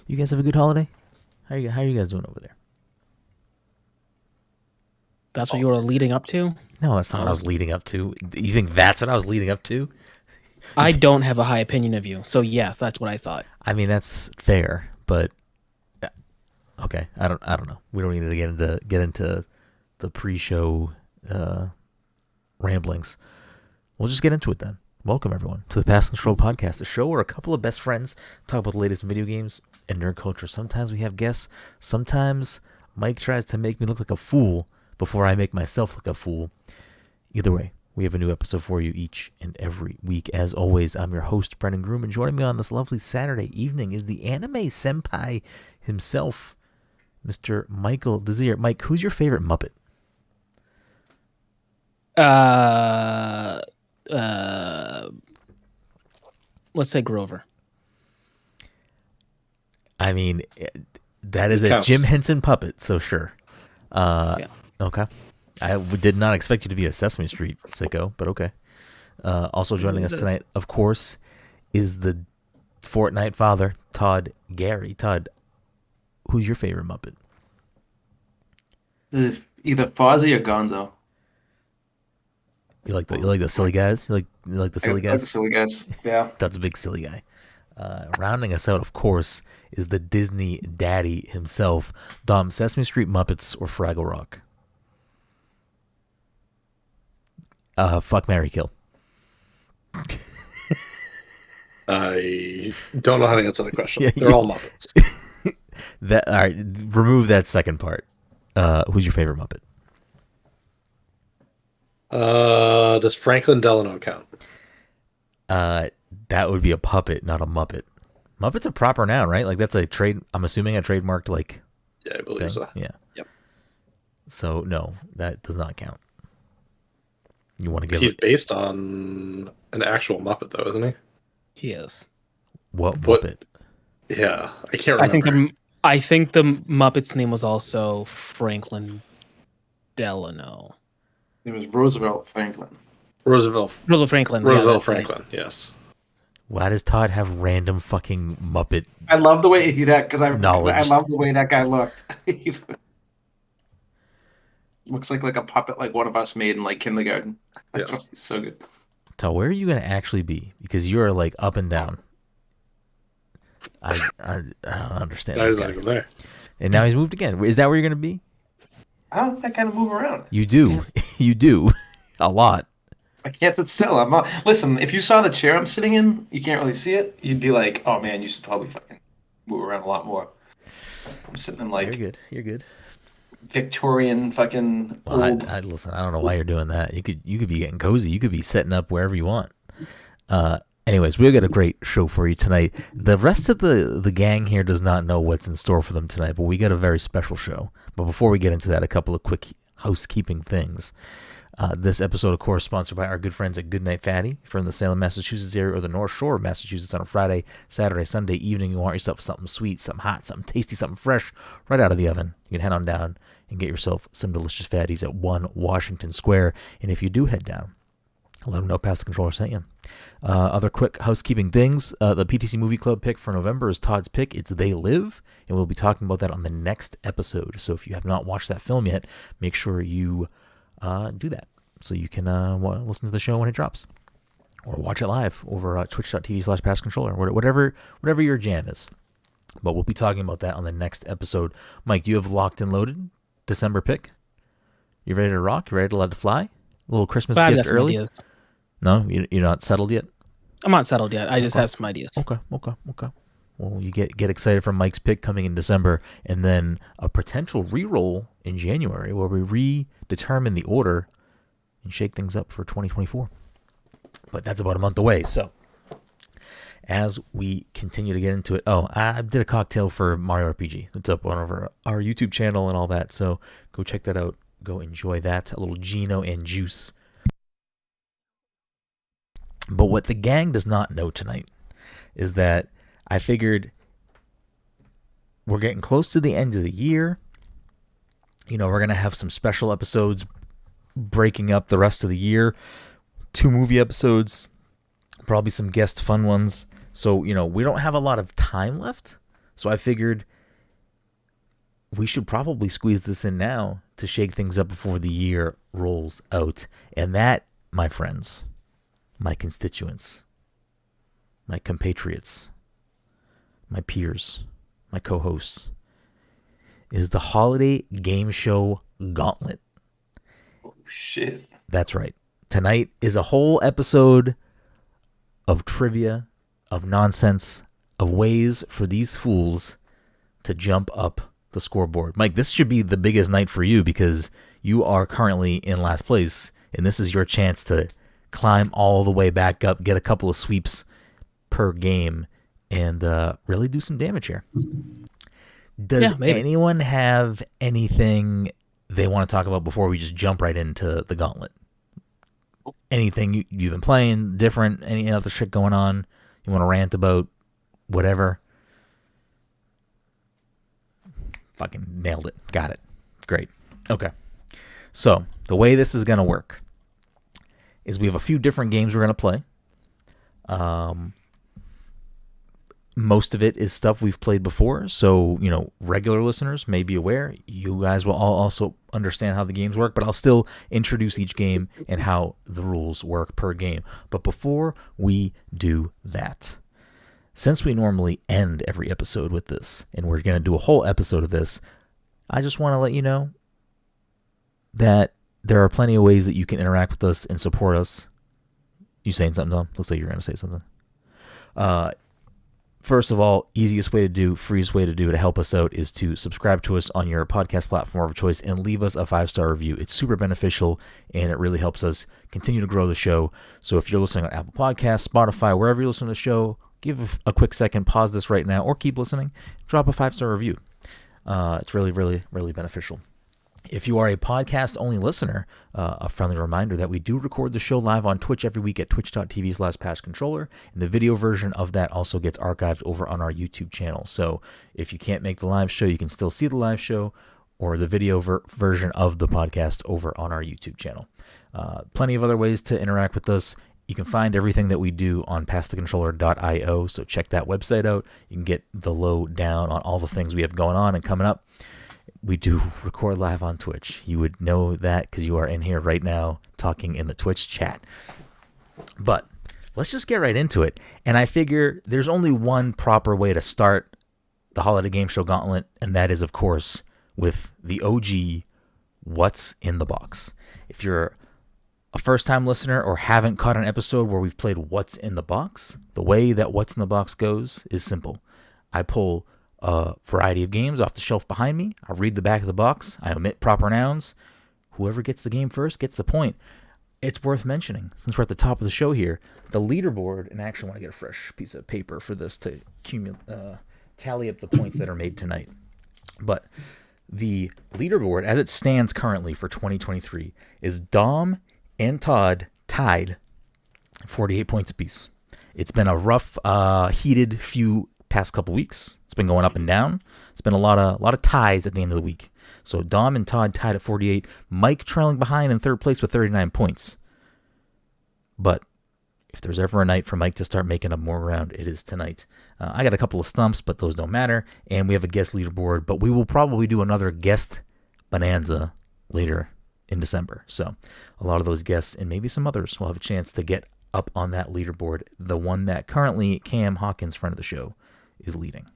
You guys have a good holiday? How are you guys doing over there? That's what you were leading up to? No, that's not I what I was was. leading up to. You think that's what I was leading up to? I don't have a high opinion of you, so yes, that's what I thought. I mean, that's fair, but okay. I don't know. We don't need to get into the pre-show ramblings. We'll just get into it then. Welcome everyone to the Pass Control Podcast, a show where a couple of best friends talk about the latest video games and nerd culture. Sometimes we have guests. Sometimes Mike tries to make me look like a fool before I make myself look a fool. Either way, we have a new episode for you each and every week. As always, I'm your host, Brenden Groom, and joining me on this lovely Saturday evening is the anime senpai himself, Mr. Michael Desir. Mike, who's your favorite Muppet? Uh, uh, let's say Grover. I mean, that is It a counts. Jim Henson puppet, so sure. Yeah. Okay. I did not expect you to be a Sesame Street sicko, but okay. Also joining us tonight, of course, is the Fortnite father, Todd Gary. Todd, who's your favorite Muppet? Either Fozzie or Gonzo. You like the silly guys? You like the silly I like the guys? silly guys. Yeah. That's a big silly guy. Rounding us out, of course, is the Disney daddy himself, Dom. Sesame Street, Muppets, or Fraggle Rock? Fuck, marry, kill. I don't know how to answer the question. Yeah, They're all Muppets. All right, remove that second part. Who's your favorite Muppet? Does Franklin Delano count? That would be a puppet, not a Muppet. Muppet's a proper noun, right? Like that's a trade. I'm assuming a trademarked like Yeah, I believe thing. so. Yeah. Yep. So no, that does not count. You want to give He's it based on an actual Muppet, though, isn't he? He is. what What? Muppet? Yeah, I can't I think remember. I think the Muppet's name was also Franklin Delano. It was Roosevelt Franklin. Roosevelt Roosevelt Franklin. yeah, Roosevelt that's right. Franklin. Yes. Why does Todd have random fucking Muppet? I love the way I Knowledge. love the way that guy looked. Looks like a puppet like one of us made in like kindergarten. Yes. He's so good. Todd, where are you gonna actually be? Because you are like up and down. I don't understand That this is not guy. even there. And now he's moved again. Is that where you're gonna be? I don't think I kind of move around. You do, you do, a lot. I can't sit still. I'm not. Listen, if you saw the chair I'm sitting in, you can't really see it. You'd be like, "Oh man, you should probably fucking move around a lot more." I'm sitting in You're like good. You're good. Victorian fucking Well, old. I listen. I don't know why you're doing that. You could be getting cozy. You could be setting up wherever you want. Anyways, we've got a great show for you tonight. The rest of the gang here does not know what's in store for them tonight, but we got a very special show. But before we get into that, a couple of quick housekeeping things. This episode, of course, sponsored by our good friends at Goodnight Fatty from the Salem, Massachusetts area or the North Shore of Massachusetts on a Friday, Saturday, Sunday evening. You want yourself something sweet, something hot, something tasty, something fresh right out of the oven. You can head on down and get yourself some delicious fatties at 1 Washington Square. And if you do head down, let them know Pass the Controller sent you. Other quick housekeeping things. The PTC Movie Club pick for November is Todd's pick. It's They Live, and we'll be talking about that on the next episode. So if you have not watched that film yet, make sure you do that so you can listen to the show when it drops. Or watch it live over twitch.tv/passcontroller, whatever your jam is. But we'll be talking about that on the next episode. Mike, do you have locked and loaded December pick? You ready to rock? You ready to let it fly? A little Christmas But I've got gift some early? ideas. No, you're not settled yet? I'm not settled yet. I just Okay. have some ideas. Okay. Well, you get excited for Mike's pick coming in December, and then a potential re-roll in January where we redetermine the order and shake things up for 2024. But that's about a month away, so as we continue to get into it, I did a cocktail for Mario RPG. It's up on our YouTube channel and all that, so go check that out. Go enjoy that. A little Gino and juice. But what the gang does not know tonight is that I figured we're getting close to the end of the year. You know, we're going to have some special episodes breaking up the rest of the year. 2 movie episodes, probably some guest fun ones. So, you know, we don't have a lot of time left. So I figured we should probably squeeze this in now to shake things up before the year rolls out. And that, my friends, my constituents, my compatriots, my peers, my co-hosts, is the holiday game show Gauntlet. Oh, shit. That's right. Tonight is a whole episode of trivia, of nonsense, of ways for these fools to jump up the scoreboard. Mike, this should be the biggest night for you because you are currently in last place, and this is your chance to climb all the way back up, get a couple of sweeps per game, and really do some damage here. Does anyone have anything they want to talk about before we just jump right into the Gauntlet? Anything you've been playing different? Any other shit going on? You want to rant about whatever? Fucking nailed it. Got it. Great. Okay. So the way this is going to work is we have a few different games we're going to play. Most of it is stuff we've played before. So, regular listeners may be aware. You guys will all also understand how the games work, but I'll still introduce each game and how the rules work per game. But before we do that, since we normally end every episode with this, and we're going to do a whole episode of this, I just want to let you know that there are plenty of ways that you can interact with us and support us. You saying something, Tom? Looks like you're going to say something. First of all, easiest way to do, freest way to do to help us out is to subscribe to us on your podcast platform of choice and leave us a 5-star review. It's super beneficial, and it really helps us continue to grow the show. So if you're listening on Apple Podcasts, Spotify, wherever you listen to the show, give a quick second, pause this right now, or keep listening, drop a 5-star review. It's really, really, really beneficial. If you are a podcast-only listener, a friendly reminder that we do record the show live on Twitch every week at twitch.tv/PassController, and the video version of that also gets archived over on our YouTube channel. So if you can't make the live show, you can still see the live show or the video version of the podcast over on our YouTube channel. Plenty of other ways to interact with us. You can find everything that we do on passthecontroller.io, so check that website out. You can get the lowdown on all the things we have going on and coming up. We do record live on Twitch. You would know that because you are in here right now talking in the Twitch chat. But let's just get right into it. And I figure there's only one proper way to start the Holiday Game Show Gauntlet, and that is, of course, with the OG What's in the Box. If you're a first-time listener or haven't caught an episode where we've played What's in the Box, the way that What's in the Box goes is simple. I pull a variety of games off the shelf behind me. I read the back of the box. I omit proper nouns. Whoever gets the game first gets the point. It's worth mentioning, since we're at the top of the show here, the leaderboard, and I actually want to get a fresh piece of paper for this to tally up the points that are made tonight. But the leaderboard, as it stands currently for 2023, is Dom and Todd tied 48 points apiece. It's been a rough, heated few past couple weeks. It's been going up and down. It's been a lot of ties at the end of the week. So Dom and Todd tied at 48. Mike trailing behind in third place with 39 points. But if there's ever a night for Mike to start making up more ground, it is tonight. I got a couple of stumps, but those don't matter. And we have a guest leaderboard, but we will probably do another guest bonanza later in December. So a lot of those guests and maybe some others will have a chance to get up on that leaderboard. The one that currently Cam Hawkins, friend of the show, is leading.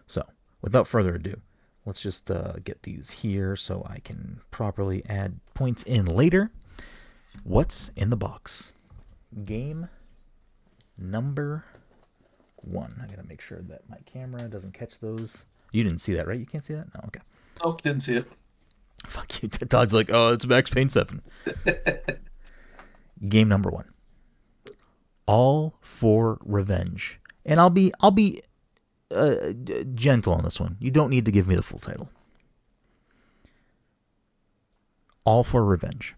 So without further ado, let's just get these here so I can properly add points in later. What's in the box? Game number 1. I gotta make sure that my camera doesn't catch those. You didn't see that, right? You can't see that? No, okay. Oh, didn't see it. Fuck you. Todd's like, oh, it's Max Payne 7. Game number 1. All for Revenge. And I'll be gentle on this one. You don't need to give me the full title. All for Revenge.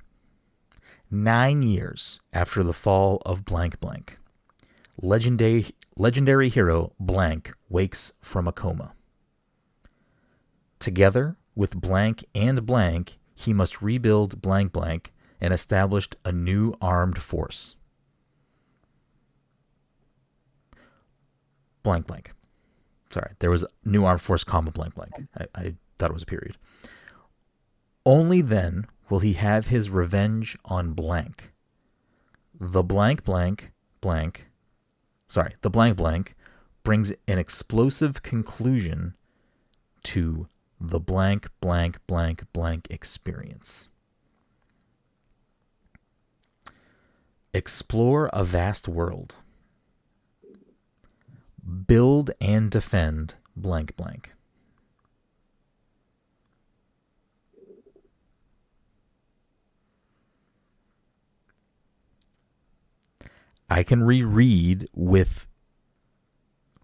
9 years after the fall of blank blank, legendary hero blank wakes from a coma. Together with blank and blank, he must rebuild blank blank and establish a new armed force. Blank blank. Sorry, there was new armed force, comma, blank, blank. I thought it was a period. Only then will he have his revenge on blank. The blank, blank, blank. Sorry, the blank, blank brings an explosive conclusion to the blank, blank, blank, blank experience. Explore a vast world. Build and defend blank, blank. I can reread with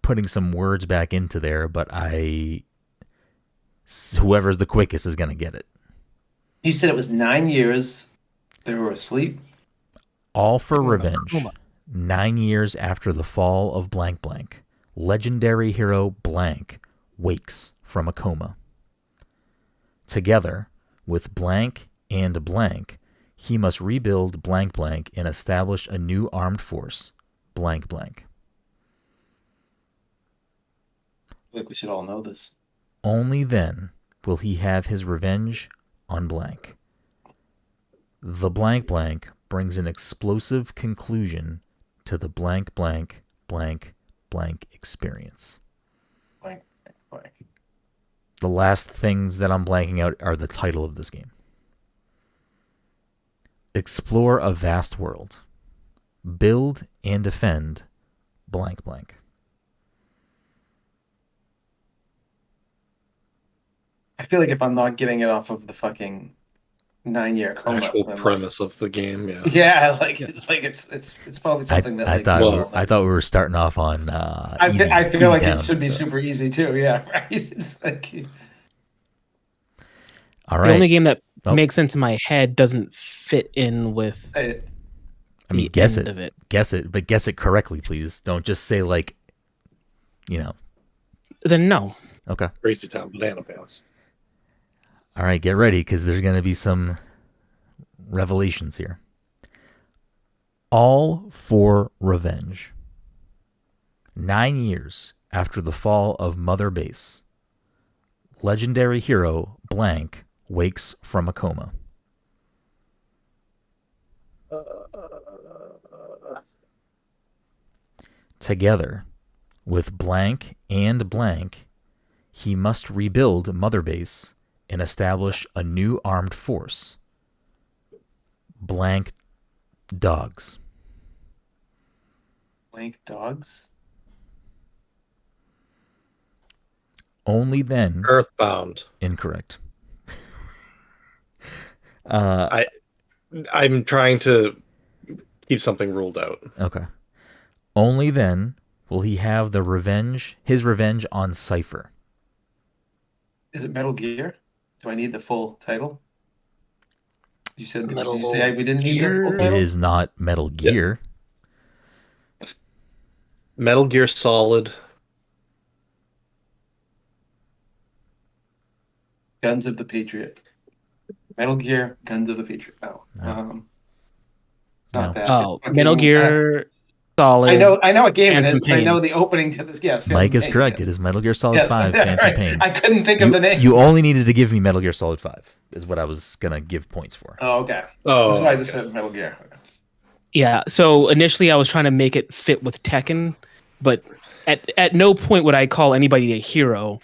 putting some words back into there, but whoever's the quickest is going to get it. You said it was 9 years they were asleep? All for revenge. 9 years after the fall of blank, blank. Legendary hero blank wakes from a coma. Together with blank and blank, he must rebuild blank, blank and establish a new armed force, blank, blank. I feel like we should all know this. Only then will he have his revenge on blank. The blank, blank brings an explosive conclusion to the blank, blank, blank, blank experience. Blank, blank. The last things that I'm blanking out are the title of this game. Explore a vast world. Build and defend blank, blank. I feel like if I'm not getting it off of the fucking 9-year coma, Actual then, premise of the game, yeah. yeah, like it's like it's probably something that I like, thought well, I thought we were starting off on I easy, feel easy like town. it should be super easy too. Yeah, right. It's like All The right. only game that Oh. makes sense in my head doesn't fit in with I mean, the guess end it. of it. Guess it, but guess it correctly, please. Don't just say like, Then no. Okay. Crazy Town Banana Pants. All right, get ready because there's going to be some revelations here. All for revenge. 9 years after the fall of Mother Base, legendary hero blank wakes from a coma. Together with blank and blank, he must rebuild Mother Base and establish a new armed force. Blank dogs. blank dogs. Only then. Earthbound. Incorrect. I'm trying to keep something ruled out. Okay. Only then will he have his revenge on Cypher. Is it Metal Gear? Do I need the full title? You said did Metal you say we didn't need the full Gear? It title? is not Metal Gear. Metal Gear Solid. Guns of the Patriot. Metal Gear, Guns of the Patriot. Oh, No. it's not that. Oh, It's fucking, Metal Gear Solid. I know what game it Phantom is because I know Pain. the opening to this. Yes, Mike Phantom is Pain, correct. yes. It is Metal Gear Solid Yes, 5, right. Phantom Pain. I couldn't think of the name. You only needed to give me Metal Gear Solid 5, is what I was going to give points for. Oh, okay. Oh, That's why I just okay. said Metal Gear. Yeah. So initially, I was trying to make it fit with Tekken, but at no point would I call anybody a hero.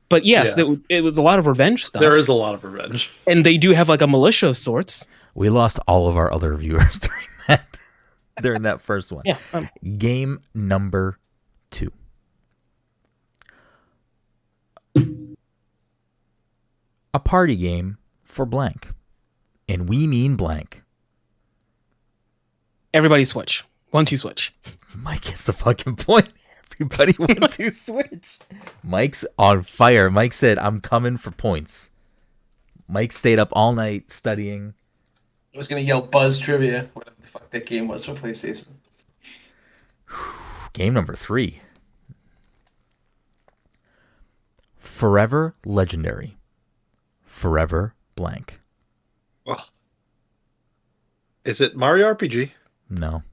But yes, Yeah. it was a lot of revenge stuff. There is a lot of revenge. and they do have like a militia of sorts. We lost all of our other viewers during that first one. Yeah. Game number 2. A party game for blank. And we mean blank. Everybody switch. 1-2 switch. Mike gets the fucking point. Everybody wants to switch. Mike's on fire. Mike said, I'm coming for points. Mike stayed up all night studying. I was gonna yell Buzz Trivia, whatever the fuck that game was for PlayStation. Game number 3. Forever legendary. Forever blank. Well, is it Mario RPG? No.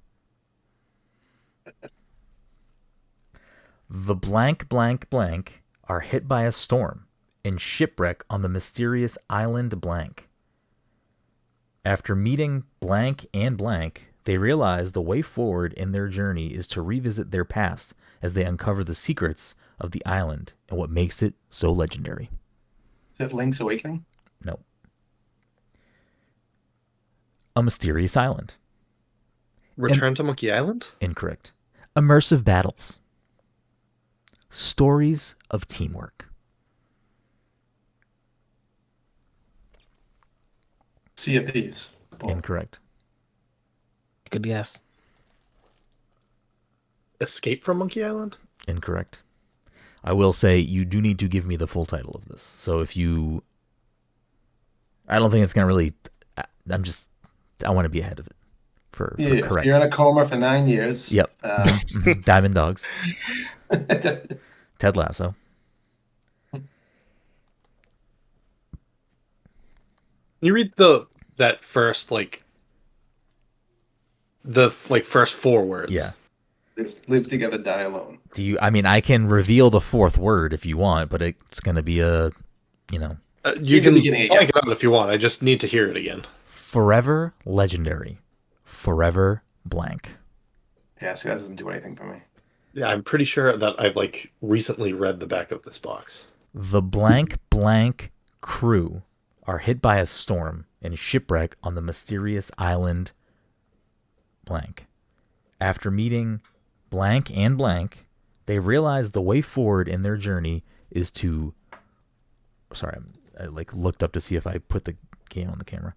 The blank blank blank are hit by a storm and shipwreck on the mysterious island blank. After meeting blank and blank, they realize the way forward in their journey is to revisit their past as they uncover the secrets of the island and what makes it so legendary. Is it Link's Awakening? No. A mysterious island. Return to Monkey Island? Incorrect. Immersive battles. Stories of teamwork. Sea of Thieves. Incorrect. Good guess. Escape from Monkey Island? Incorrect. I will say you do need to give me the full title of this. So if you... I don't think it's going to really... I want to be ahead of it. For So correct. you're in a coma for 9 years. Yep. Diamond Dogs. Ted Lasso. Can you read that first first 4 words? Yeah. Live together, die alone. I can reveal the fourth word if you want, but it's going to be a, You Read the can beginning again. blank it out if you want. I just need to hear it again. forever legendary. Forever blank. Yeah, see, that doesn't do anything for me. Yeah, I'm pretty sure that I've recently read the back of this box. The blank blank crew are hit by a storm and shipwreck on the mysterious island blank. After meeting blank and blank, they realize the way forward in their journey is to... Sorry, I looked up to see if I put the game on the camera.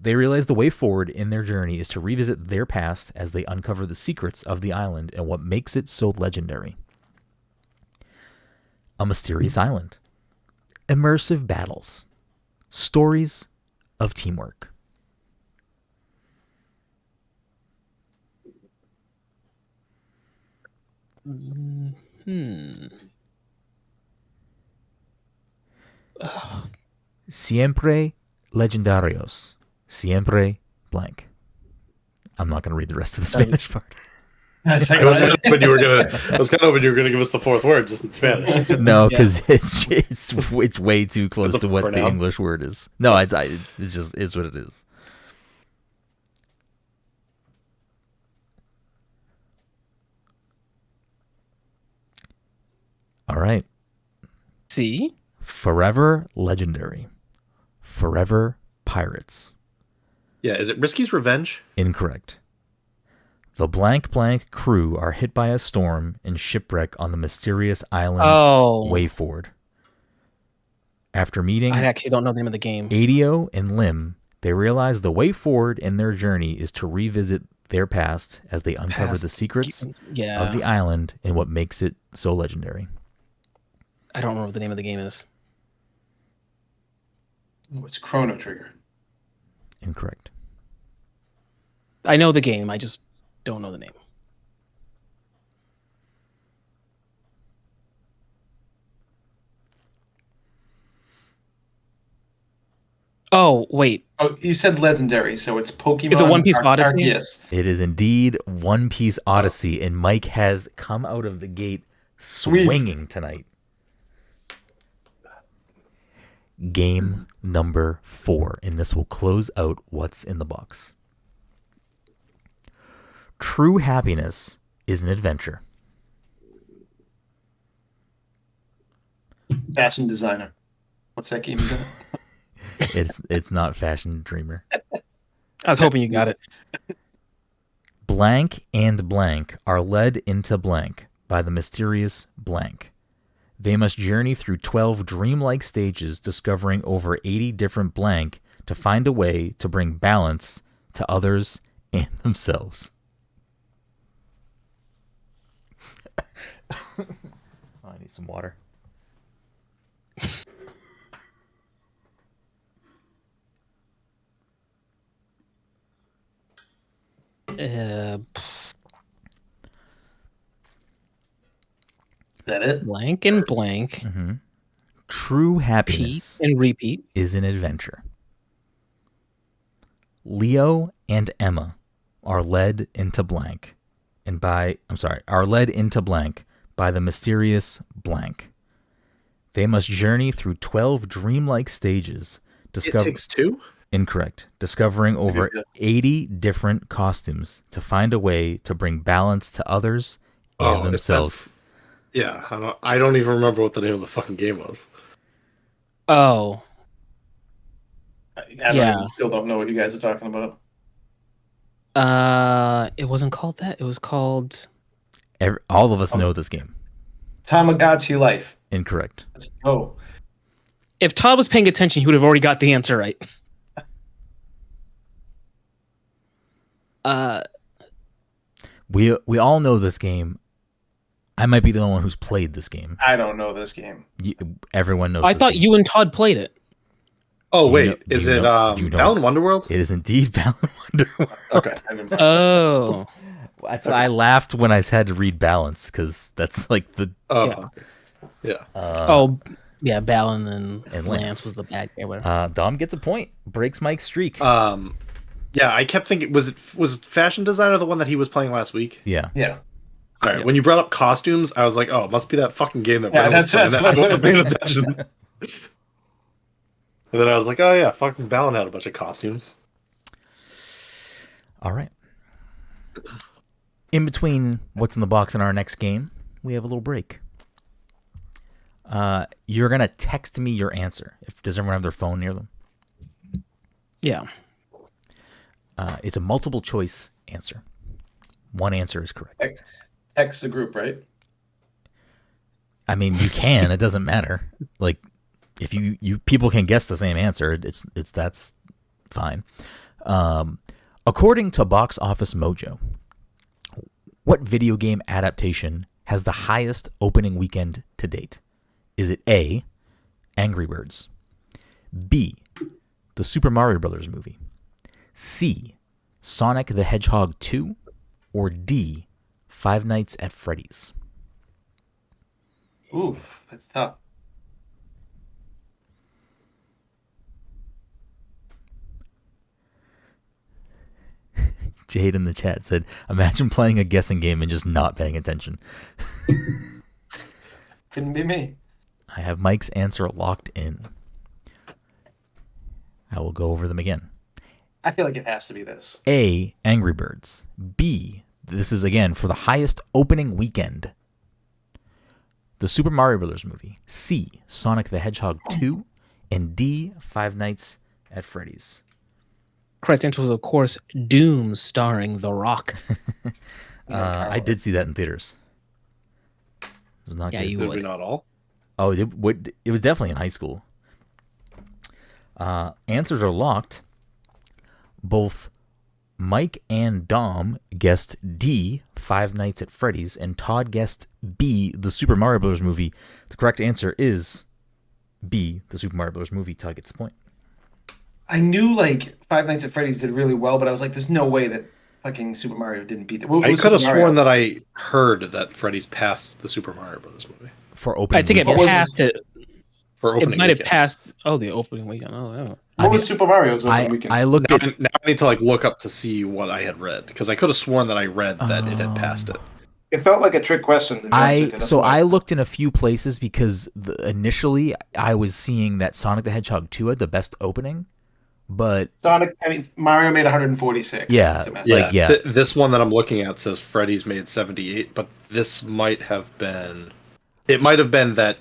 They realize the way forward in their journey is to revisit their past as they uncover the secrets of the island and what makes it so legendary. A mysterious island. Immersive battles. Stories of teamwork. Siempre legendarios. Siempre blank. I'm not going to read the rest of the Spanish part. I was kind of hoping you were gonna give us the fourth word just in Spanish. No, because it's way too close to what the English word is. No, it's what it is. All right. See? Forever legendary. Forever pirates. Yeah, is it Risky's Revenge? Incorrect. The blank blank crew are hit by a storm and shipwreck on the mysterious island Wayford. After meeting I actually don't know the name of the game. Adio and Lim, they realize the way forward in their journey is to revisit their past as they uncover the secrets of the island and what makes it so legendary. I don't know what the name of the game is. Oh, it's Chrono Trigger. Incorrect. I know the game. I just don't know the name. Oh, wait. Oh, you said legendary, so it's Pokemon. Is it One Piece Odyssey? Yes. It is indeed One Piece Odyssey, and Mike has come out of the gate swinging tonight. Game number 4, and this will close out what's in the box. True happiness is an adventure. Fashion designer. What's that game again? It's not Fashion Dreamer. I was hoping you got it. Blank and blank are led into blank by the mysterious blank. They must journey through 12 dreamlike stages, discovering over 80 different blank to find a way to bring balance to others and themselves. I need some water. Is that it? Blank and blank. Mm-hmm. True happiness Repeat and repeat. is an adventure. Leo and Emma are led into blank are led into blank by the mysterious blank. They must journey through 12 dreamlike stages. It Takes Two? Incorrect. Discovering over 80 different costumes to find a way to bring balance to others and themselves. Yeah, I don't even remember what the name of the fucking game was. Oh. Still don't know what you guys are talking about. It wasn't called that. It was called. All of us know this game. Tamagotchi Life. Incorrect. Let's go. If Todd was paying attention, he would have already got the answer right. We all know this game. I might be the only one who's played this game. I don't know this game. Everyone knows. I thought you and Todd played it. Oh wait, is it Balan Wonderworld? It is indeed Balan Wonderworld. Okay. Oh, that's why I laughed when I had to read Balance, because that's like the. Yeah. Balan and Lance was the bad guy. Whatever. Dom gets a point. Breaks Mike's streak. Yeah, I kept thinking, was Fashion Designer the one that he was playing last week? Yeah. All right. When you brought up costumes, I was like, oh, it must be that fucking game that Brenden was playing. I wasn't paying attention. And then I was like, oh yeah, fucking Balan had a bunch of costumes. All right. In between what's in the box and our next game, we have a little break. You're going to text me your answer. Does everyone have their phone near them? Yeah. It's a multiple choice answer. One answer is correct. Text the group, right? I mean, you can. It doesn't matter. Like, if you people can guess the same answer, that's fine. According to Box Office Mojo, what video game adaptation has the highest opening weekend to date? Is it A, Angry Birds, B, the Super Mario Brothers movie, C, Sonic the Hedgehog 2, or D, Five Nights at Freddy's? Oof, that's tough. Jade in the chat said, imagine playing a guessing game and just not paying attention. Couldn't be me. I have Mike's answer locked in. I will go over them again. I feel like it has to be this. A, Angry Birds. B, this is again for the highest opening weekend, the Super Mario Brothers movie. C, Sonic the Hedgehog 2. And D, Five Nights at Freddy's. Correct answer was, of course, Doom, starring The Rock. I did see that in theaters. It was not good. You Did would. we not all? Oh, it was definitely in high school. Answers are locked. Both Mike and Dom guessed D, Five Nights at Freddy's, and Todd guessed B, the Super Mario Bros. Movie. The correct answer is B, the Super Mario Bros. Movie. Todd gets the point. I knew like Five Nights at Freddy's did really well, but I was like, there's no way that fucking Super Mario didn't beat that. I could have sworn that I heard that Freddy's passed the Super Mario Brothers movie. For opening I think it weekend. passed it. For opening It might have weekend. passed. Oh, the opening weekend. Oh, yeah. What was Super Mario's opening weekend? I looked Now, at... now I need to look up to see what I had read, because I could have sworn that I read that it had passed it. It felt like a trick question. To be honest with you. I looked in a few places because initially I was seeing that Sonic the Hedgehog 2 had the best opening, but Mario made 146. Yeah. This one that I'm looking at says Freddy's made 78, but this might have been. It might have been that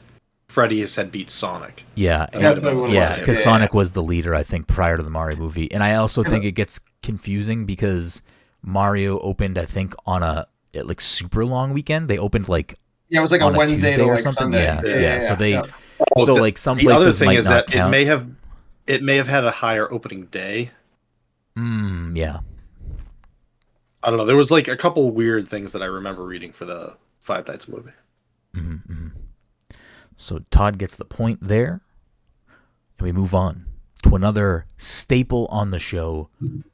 Freddy's had beat Sonic. Yeah, That's what it was. because Sonic was the leader, I think, prior to the Mario movie, and I also think it gets confusing because Mario opened, I think, on a super long weekend. They opened it was like a Wednesday Tuesday or something. Sunday. Yeah. So some the places other thing might is not that count. it may have had a higher opening day. Yeah. I don't know. There was a couple weird things that I remember reading for the Five Nights movie. Mm-hmm. So Todd gets the point there, and we move on to another staple on the show,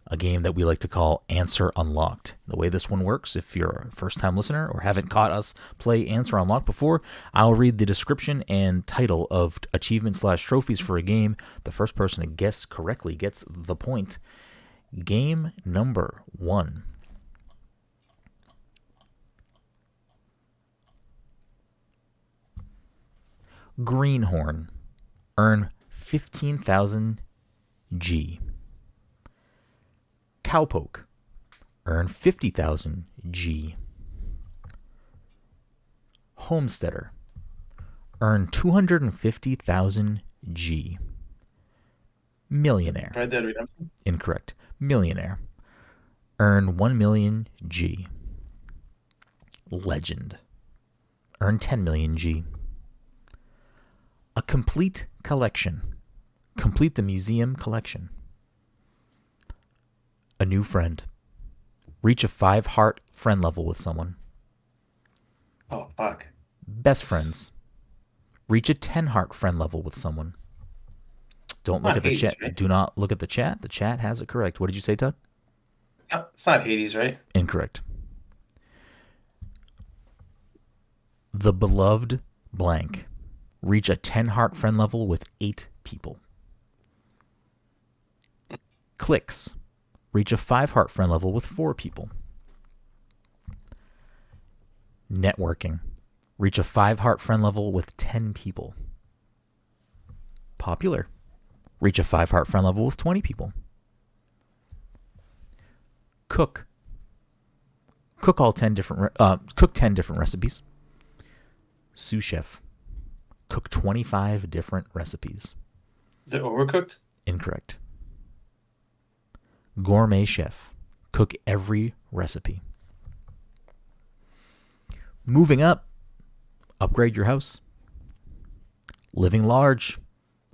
a game that we like to call Answer Unlocked. The way this one works, if you're a first-time listener or haven't caught us play Answer Unlocked before, I'll read the description and title of achievement/trophies for a game. The first person to guess correctly gets the point. Game number 1. Greenhorn. Earn 15,000 G. Cowpoke. Earn 50,000 G. Homesteader. Earn 250,000 G. Millionaire. Red Dead Redemption. Incorrect. Millionaire. Earn 1 million G. Legend. Earn 10 million G. A complete collection. Complete the museum collection. A new friend. Reach a 5-heart friend level with someone. Oh fuck. Best friends. Reach a 10-heart friend level with someone. Don't look not at the Hades, chat. right? Do not look at the chat. The chat has it correct. What did you say, Todd? It's not Hades, right? Incorrect. The beloved blank. Reach a 10-heart friend level with 8 people. Clicks. Reach a 5-heart friend level with 4 people. Networking. Reach a 5-heart friend level with 10 people. Popular. Reach a 5-heart friend level with 20 people. Cook. Cook 10 different recipes. Sous chef. Cook 25 different recipes. Is it Overcooked? Incorrect. Gourmet chef. Cook every recipe. Moving up. Upgrade your house. Living large.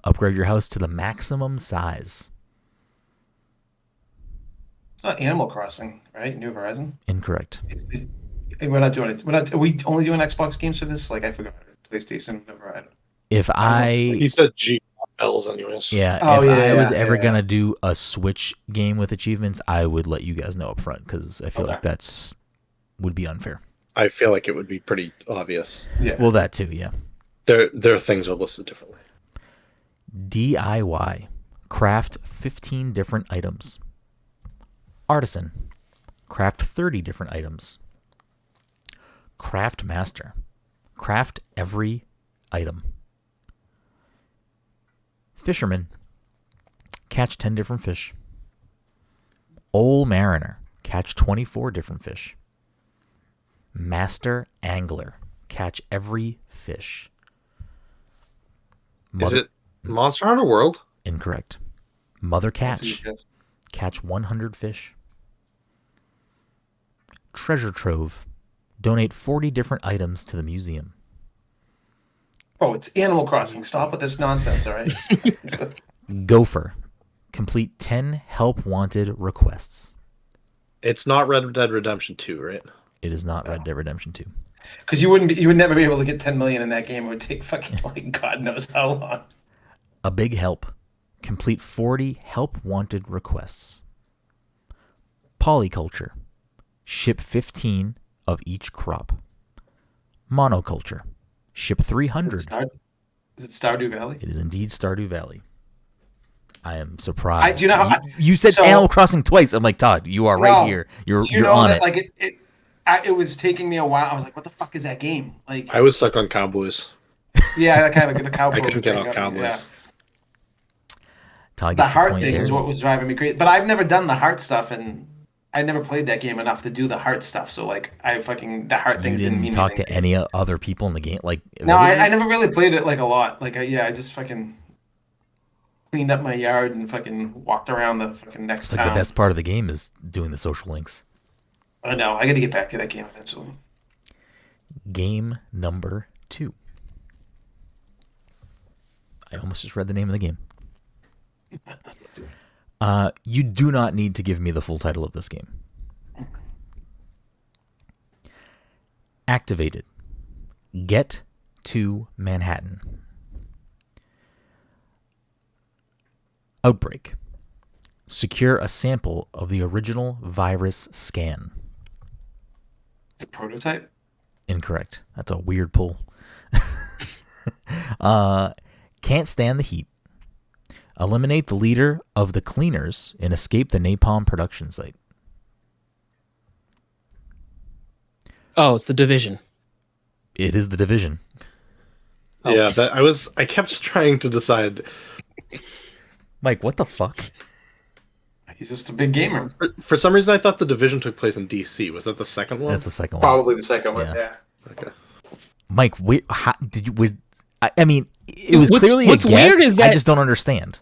Upgrade your house to the maximum size. It's not Animal Crossing, right? New Horizon. Incorrect. We're not doing it. Are we only doing Xbox games for this? Like I forgot. PlayStation, whatever. I don't. If He said G L's anyways. Yeah, Oh, if yeah, I was yeah, ever yeah. gonna do a Switch game with achievements, I would let you guys know up front because I feel Okay. like that's would be unfair. I feel like it would be pretty obvious. Yeah. Well, that too, yeah. Their things are listed differently. DIY. Craft 15 different items. Artisan. Craft 30 different items. Craft master. Craft every item. Fisherman. Catch 10 different fish. Old mariner. Catch 24 different fish. Master angler. Catch every fish. Is it Monster Hunter World? Incorrect. Mother catch. Yes. Catch 100 fish. Treasure trove. Donate 40 different items to the museum. Oh, it's Animal Crossing. Stop with this nonsense, all right? Gopher. Complete 10 help wanted requests. It's not Red Dead Redemption 2, right? It is not Red Dead Redemption 2. Because you would never be able to get 10 million in that game. It would take fucking like God knows how long. A big help. Complete 40 help wanted requests. Polyculture. Ship 15 of each crop. Monoculture. Ship 300. Is it Stardew Valley? It is indeed Stardew Valley. I am surprised. Do you know how you said so- Animal Crossing twice. I'm like, Todd, you are right here. You're Do you you're know on that it. like it was taking me a while. I was like, what the fuck is that game? Like I was stuck on Cowboys. yeah, that kind of the cowboy. I couldn't get thing, off Cowboys. yeah. Todd The gets heart point thing there. is what was driving me crazy. But I've never done the heart stuff, and I never played that game enough to do the heart stuff. So like, the heart You things didn't didn't mean talk anything. to any other people in the game, like No, I villagers? never really played it like a lot. Like I just fucking cleaned up my yard and fucking walked around the fucking next It's like town. the best part of the game is doing the social links. I know. I got to get back to that game eventually. Game number 2. I almost just read the name of the game. You do not need to give me the full title of this game. Activated. Get to Manhattan. Outbreak. Secure a sample of the original virus scan. The prototype. Incorrect. That's a weird pull. Can't stand the heat. Eliminate the leader of the cleaners and escape the napalm production site. Oh, it's The Division. It is The Division. Yeah, I kept trying to decide. Mike, what the fuck? He's just a big gamer. For some reason, I thought the Division took place in DC. Was that the second one? That's the second one. Probably the second one. Yeah. Yeah. Okay. Mike, how did you? I mean, it was What's- clearly what's a guess. weird is I that- just don't understand.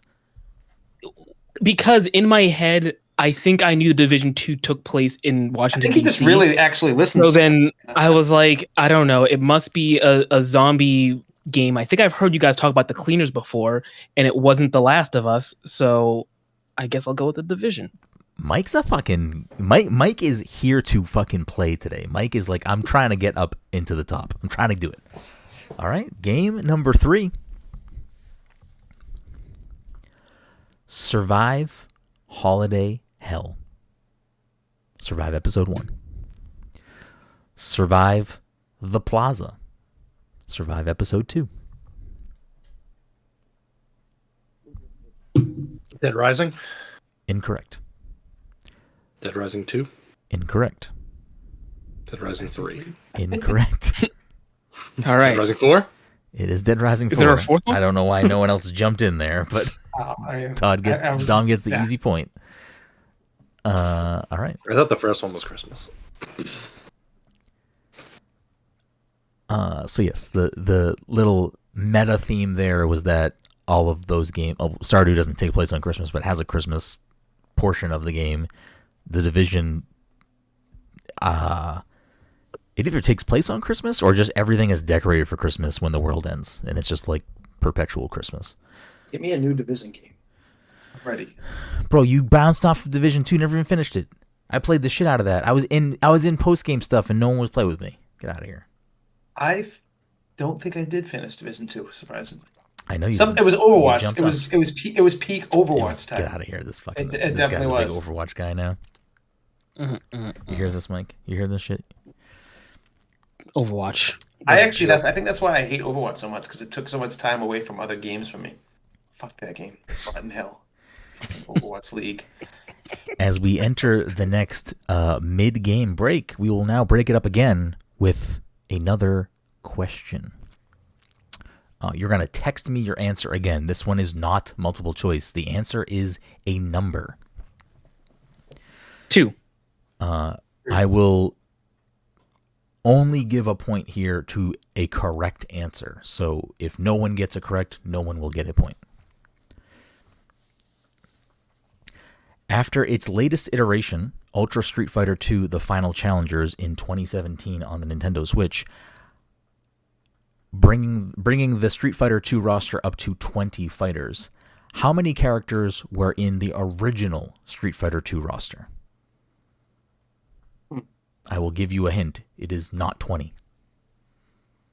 Because in my head, I think I knew the Division 2 took place in I Washington, think he just DC. really actually listens. So then I was like, I don't know. It must be a zombie game. I think I've heard you guys talk about the Cleaners before, and it wasn't The Last of Us. So I guess I'll go with the Division. Mike's a fucking Mike is here to fucking play today. Mike is like, I'm trying to get up into the top. I'm trying to do it. All right, game number 3. Survive Holiday Hell. Survive episode 1. Survive the Plaza. Survive episode 2. Dead Rising. Incorrect. Dead Rising 2. Incorrect. Dead Rising 3. Incorrect. All right. Dead Rising 4. It is Dead Rising 4. Is there a fourth one? I don't know why no one else jumped in there, but Todd gets Dom gets the easy point. All right. I thought the first one was Christmas. So yes, the little meta theme there was that all of those games, Stardew doesn't take place on Christmas, but has a Christmas portion of the game. The Division, it either takes place on Christmas or just everything is decorated for Christmas when the world ends, and it's just like perpetual Christmas. Give me a new Division game. I'm ready. Bro, you bounced off of Division 2, never even finished it. I played the shit out of that. I was in post game stuff, and no one was playing with me. Get out of here. I don't think I did finish Division 2, surprisingly. I know you. It was Overwatch. jumped It was peak Overwatch time. Get out of here. This fucking. It this definitely guy's a was. big Overwatch guy now. You hear this, Mike? You hear this shit? Overwatch. I think that's why I hate Overwatch so much, because it took so much time away from other games from me. Fuck that game. Rotten hell. Fucking Overwatch League. As we enter the next mid-game break, we will now break it up again with another question. You're going to text me your answer again. This one is not multiple choice. The answer is a number. 2. I will only give a point here to a correct answer. So if no one gets it correct, no one will get a point. After its latest iteration, Ultra Street Fighter II: The Final Challengers in 2017 on the Nintendo Switch, bringing the Street Fighter II roster up to 20 fighters, how many characters were in the original Street Fighter II roster? I will give you a hint. It is not 20.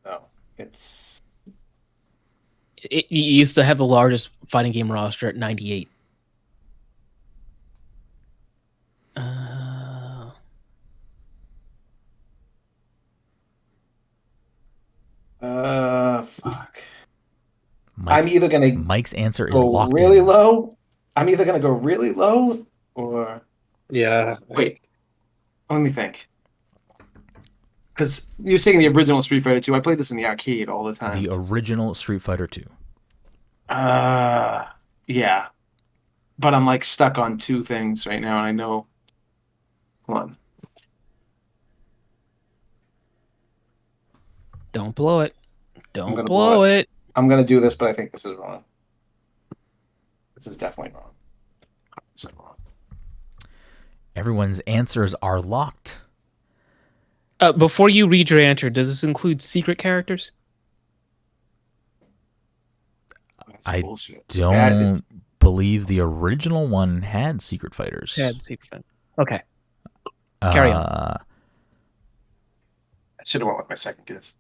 No, it's... It used to have the largest fighting game roster at 98. Fuck. Mike's, I'm either gonna Mike's answer is go locked really in. low. I'm either gonna go really low or Yeah. wait. Let me think. Because you're saying the original Street Fighter 2. I played this in the arcade all the time. The original Street Fighter II. Yeah. But I'm like stuck on two things right now, and I know. Hold on. Don't blow it. Don't gonna blow blow it. I'm gonna do this, but I think this is wrong. This is definitely wrong. This is wrong. Everyone's answers are locked. Before you read your answer, does this include secret characters? That's I bullshit. Don't believe the original one had secret fighters. Yeah, secret. Okay. Carry on. I should have went with my second guess.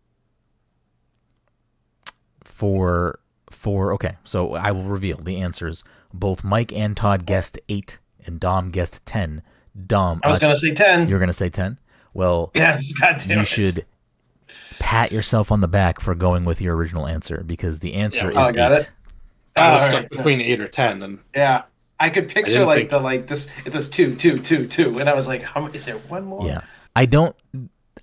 Okay, so I will reveal the answers. Both Mike and Todd guessed 8, and Dom guessed 10. Dom, I was gonna say 10. you're gonna say 10. Well, Yes, goddamn you it. should pat yourself on the back for going with your original answer, because the answer I is got 8. it. I was All stuck right. between 8 or 10, and Yeah, I could picture didn't like think- this. It says 2, 2, 2, 2, and I was like, how? Is there one more? Yeah, I don't.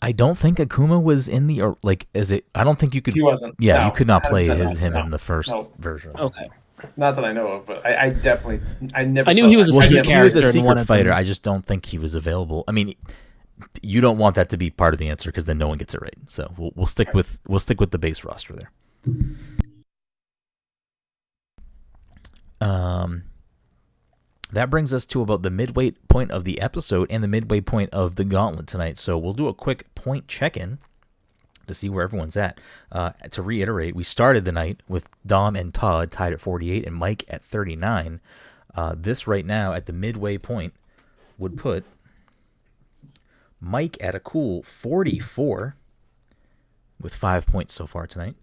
I don't think Akuma was in the or like is it? I don't think you could. He wasn't. Yeah, No, you could not play 100% not. him No. in the first No. version. Okay. Not that I know of, but I definitely never. I knew saw he was that. a Well, secret he was a character in one secret of fighter. them. I just don't think he was available. I mean, you don't want that to be part of the answer because then no one gets it right. So we'll stick with the base roster there. That brings us to about the midway point of the episode and the midway point of the Gauntlet tonight. So we'll do a quick point check-in to see where everyone's at. To reiterate, we started the night with Dom and Todd tied at 48 and Mike at 39. This right now at the midway point would put Mike at a cool 44 with 5 points so far tonight.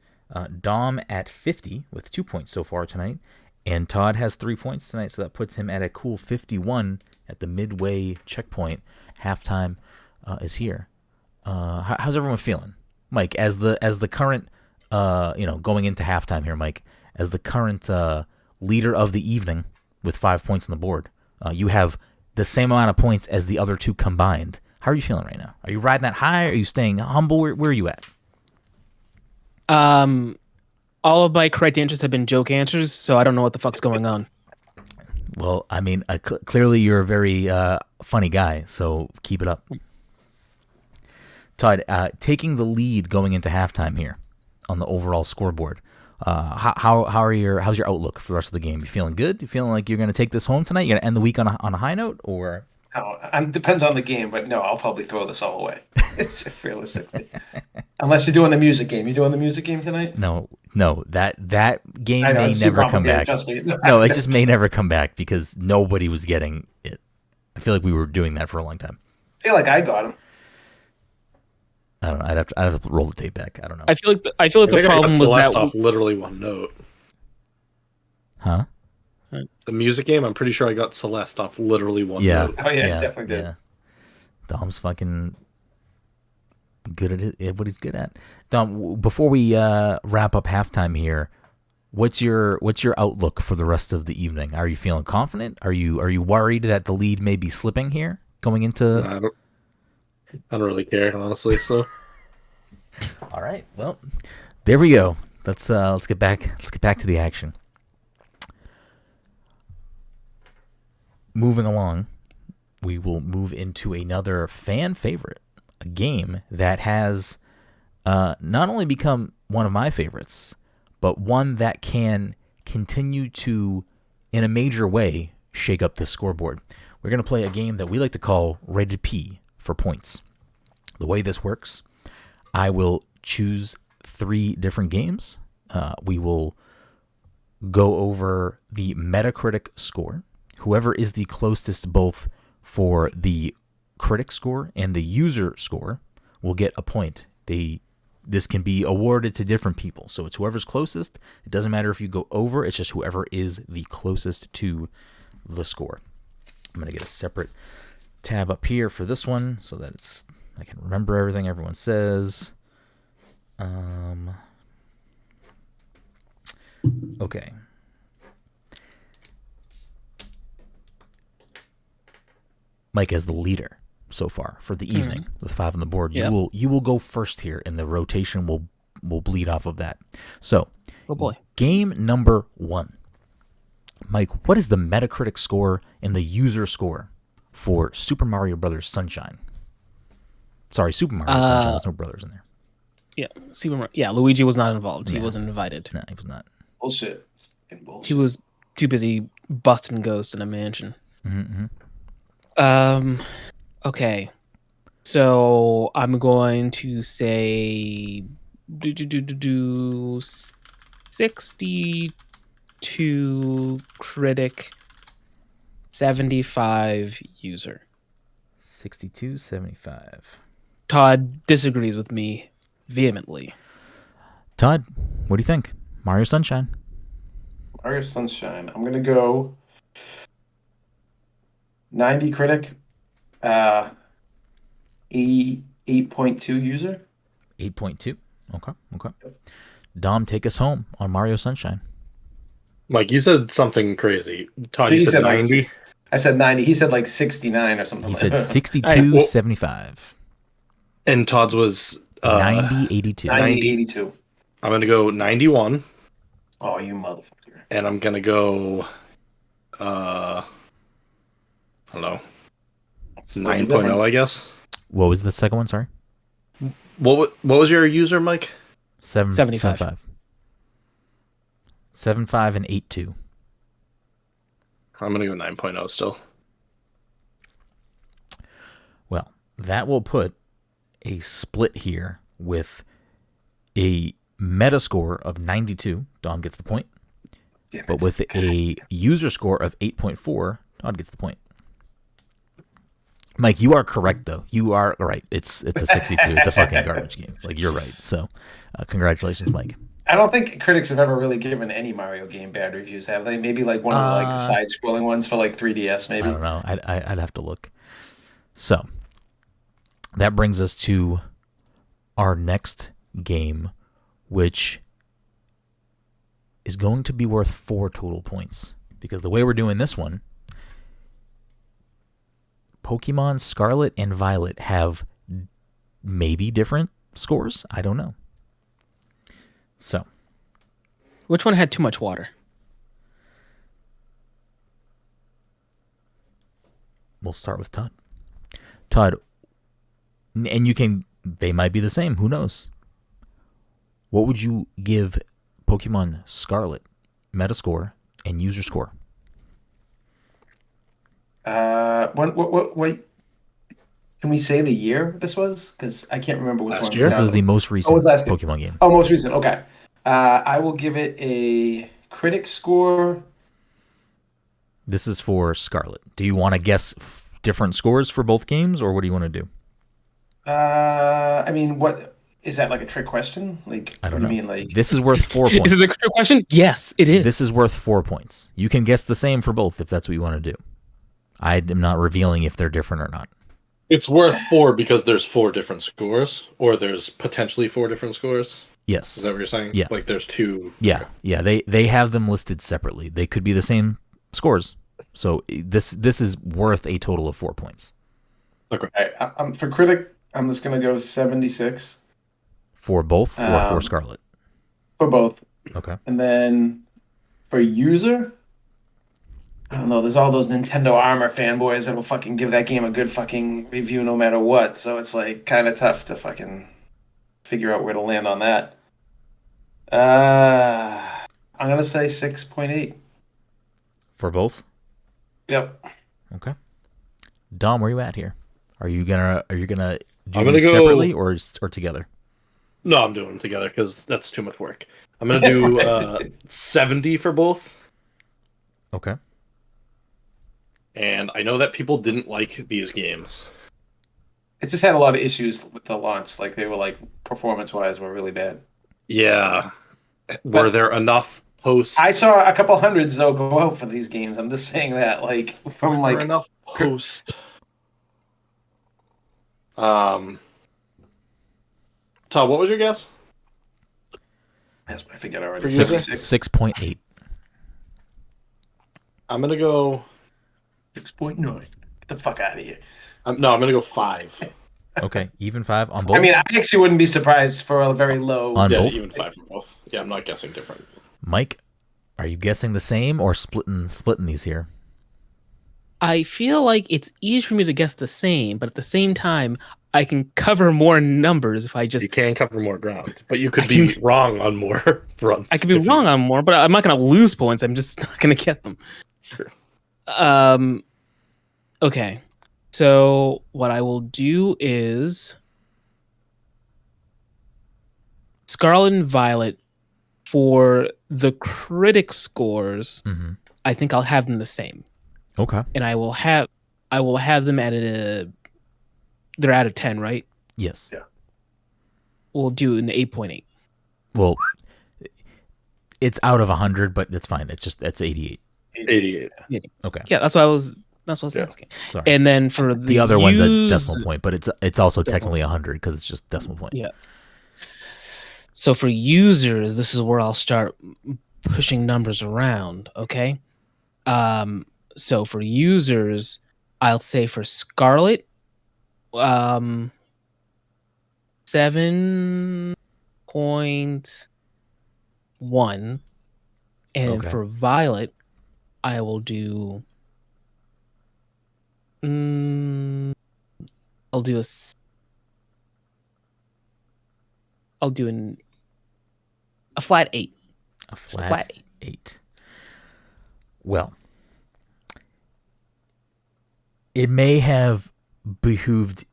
Dom at 50 with 2 points so far tonight. And Todd has 3 points tonight, so that puts him at a cool 51 at the midway checkpoint. Halftime is here. How's everyone feeling? Mike, as the current, going into halftime here, Mike, as the current leader of the evening with 5 points on the board, you have the same amount of points as the other two combined. How are you feeling right now? Are you riding that high? Are you staying humble? Where are you at? All of my correct answers have been joke answers, so I don't know what the fuck's going on. Well, I mean, clearly you're a very funny guy, so keep it up. Todd, taking the lead going into halftime here on the overall scoreboard. How's your outlook for the rest of the game? You feeling good? You feeling like you're going to take this home tonight? You're going to end the week on a high note, or? Depends on the game, but no, I'll probably throw this all away. Realistically, unless you're doing the music game. You doing the music game tonight? No. That game I know, may it's never super come back. complicated, trust me. No, it just may never come back because nobody was getting it. I feel like we were doing that for a long time. I feel like I got him. I don't know. I'd have to roll the tape back. I don't know. I feel like the problem was Celeste that off literally one note. Huh? The music game, I'm pretty sure I got Celeste off literally one note. Oh yeah, definitely did. Yeah. Dom's fucking good at what he's good at. Dom, before we wrap up halftime here, what's your outlook for the rest of the evening? Are you feeling confident? Are you worried that the lead may be slipping here going into? I don't really care, honestly. So. All right. Well, there we go. Let's get back to the action. Moving along, we will move into another fan favorite, a game that has not only become one of my favorites, but one that can continue to, in a major way, shake up the scoreboard. We're going to play a game that we like to call Rated P for points. The way this works, I will choose 3 different games. We will go over the Metacritic score. Whoever is the closest both for the critic score and the user score will get a point. This can be awarded to different people. So it's whoever's closest. It doesn't matter if you go over. It's just whoever is the closest to the score. I'm going to get a separate tab up here for this one so that I can remember everything everyone says. Okay. Mike as the leader so far for the evening with 5 on the board. Yep. You will go first here, and the rotation will bleed off of that. So, Oh boy. Game number 1. Mike, what is the Metacritic score and the user score for Super Mario Brothers Sunshine? Sorry, Super Mario Sunshine. There's no brothers in there. Yeah, Luigi was not involved. He wasn't invited. No, he was not. Bullshit. He was too busy busting ghosts in a mansion. Mm-hmm. Okay. So I'm going to say 62 critic, 75 user. 62-75. Todd disagrees with me vehemently. Todd, what do you think? Mario Sunshine. Mario Sunshine. I'm gonna go 90 critic, 8.2 user. 8.2. Okay. Dom, take us home on Mario Sunshine. Mike, you said something crazy. Todd, So you he said said like 90? I said 90. He said like 69 or something. He like said that. 62-75. And Todd's was 90, 82. 90, 82. I'm gonna go 91, Oh, you motherfucker. and I'm gonna go. I don't know. What's the 9.0, difference? I guess. What was the second one? Sorry. What was your user, Mike? 75. 75 and 82. I'm gonna go 9.0 still. Well, that will put a split here with a meta score of 92. Dom gets the point. Damn But it. with a user score of 8.4, Todd gets the point. Mike, you are correct, though. You are right. It's a 62. It's a fucking garbage game. Like, you're right. So, congratulations, Mike. I don't think critics have ever really given any Mario game bad reviews, have they? Maybe like one of the like side-scrolling ones for like 3DS, maybe. I don't know. I'd have to look. So, that brings us to our next game, which is going to be worth 4 total points. Because the way we're doing this one, Pokemon Scarlet and Violet have maybe different scores. I don't know. So, Which one had too much water? we'll start with Todd. Todd, and they might be the same. Who knows? What would you give Pokemon Scarlet Metascore and user score? Wait. Can we say the year this was? Because I can't remember which Last one. year? This is the most Oh, it recent was last year. Pokemon game. Oh, most recent. Okay. I will give it a critic score. This is for Scarlet. Do you want to guess different scores for both games, or what do you want to do? I mean, what is that like a trick question? Like, I don't what know. do you mean, like? This is worth 4 points. Is it a clear question? Yes, it is. This is worth 4 points. You can guess the same for both if that's what you want to do. I am not revealing if they're different or not. It's worth 4 because there's 4 different scores, or there's potentially 4 different scores. Yes. Is that what you're saying? Yeah. Like there's 2. Yeah. They have them listed separately. They could be the same scores. So this is worth a total of 4 points. Okay. I'm for critic. I'm just gonna go 76 For both or for Scarlet? for both, Okay. and then for user, I don't know. There's all those Nintendo Armor fanboys that will fucking give that game a good fucking review no matter what. So it's like kind of tough to fucking figure out where to land on that. I'm gonna say 6.8. For both? Yep. Okay. Dom, where are you at here? Are you gonna do I'm gonna these go- separately or together? No, I'm doing them together because that's too much work. I'm gonna do 70 for both. Okay. And I know that people didn't like these games. It just had a lot of issues with the launch. Like they were like performance-wise were really bad. Yeah. Were there enough posts? I saw a couple hundreds though go out for these games. I'm just saying that, like from Were there like enough posts? Todd, what was your guess? I forget already. For user? 6.8. I'm gonna go. 6.9. Get the fuck out of here. I'm gonna go 5. Okay. Even 5 on both? I mean, I actually wouldn't be surprised for a very low. On Yeah, both? even 5 for both. Yeah, I'm not guessing different. Mike, are you guessing the same or splitting these here? I feel like it's easy for me to guess the same, but at the same time, I can cover more numbers if I just. You can cover more ground, but you could be wrong on more fronts. I could be if you- wrong on more, but I'm not going to lose points. I'm just not going to get them. Sure. Okay. So what I will do is Scarlet and Violet for the critic scores. Mm-hmm. I think I'll have them the same, Okay. and I will have them at they're out of 10, right? Yes. Yeah. We'll do in the 8.8. Well, it's out of 100, but it's fine. It's 88. 88. Okay. Yeah, that's what I was asking. Sorry. And then for The other one's a use- decimal point, but it's also Decimal. technically 100 because it's just decimal point. Yes. So for users, this is where I'll start pushing numbers around, okay? So for users, I'll say for Scarlet, 7.1, and Okay. for Violet, I will do. I'll do a flat 8. A Just flat 8. Well, it may have behooved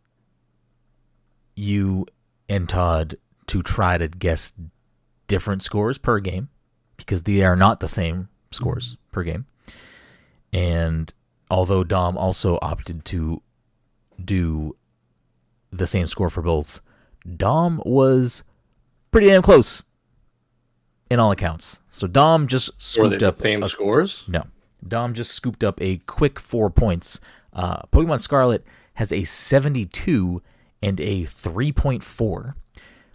you and Todd to try to guess different scores per game, because they are not the same scores per game. And although Dom also opted to do the same score for both, Dom was pretty damn close in all accounts. So Dom just Were they scooped the up same scores? No. Dom just scooped up a quick 4 points. Pokemon Scarlet has a 72 and a 3.4.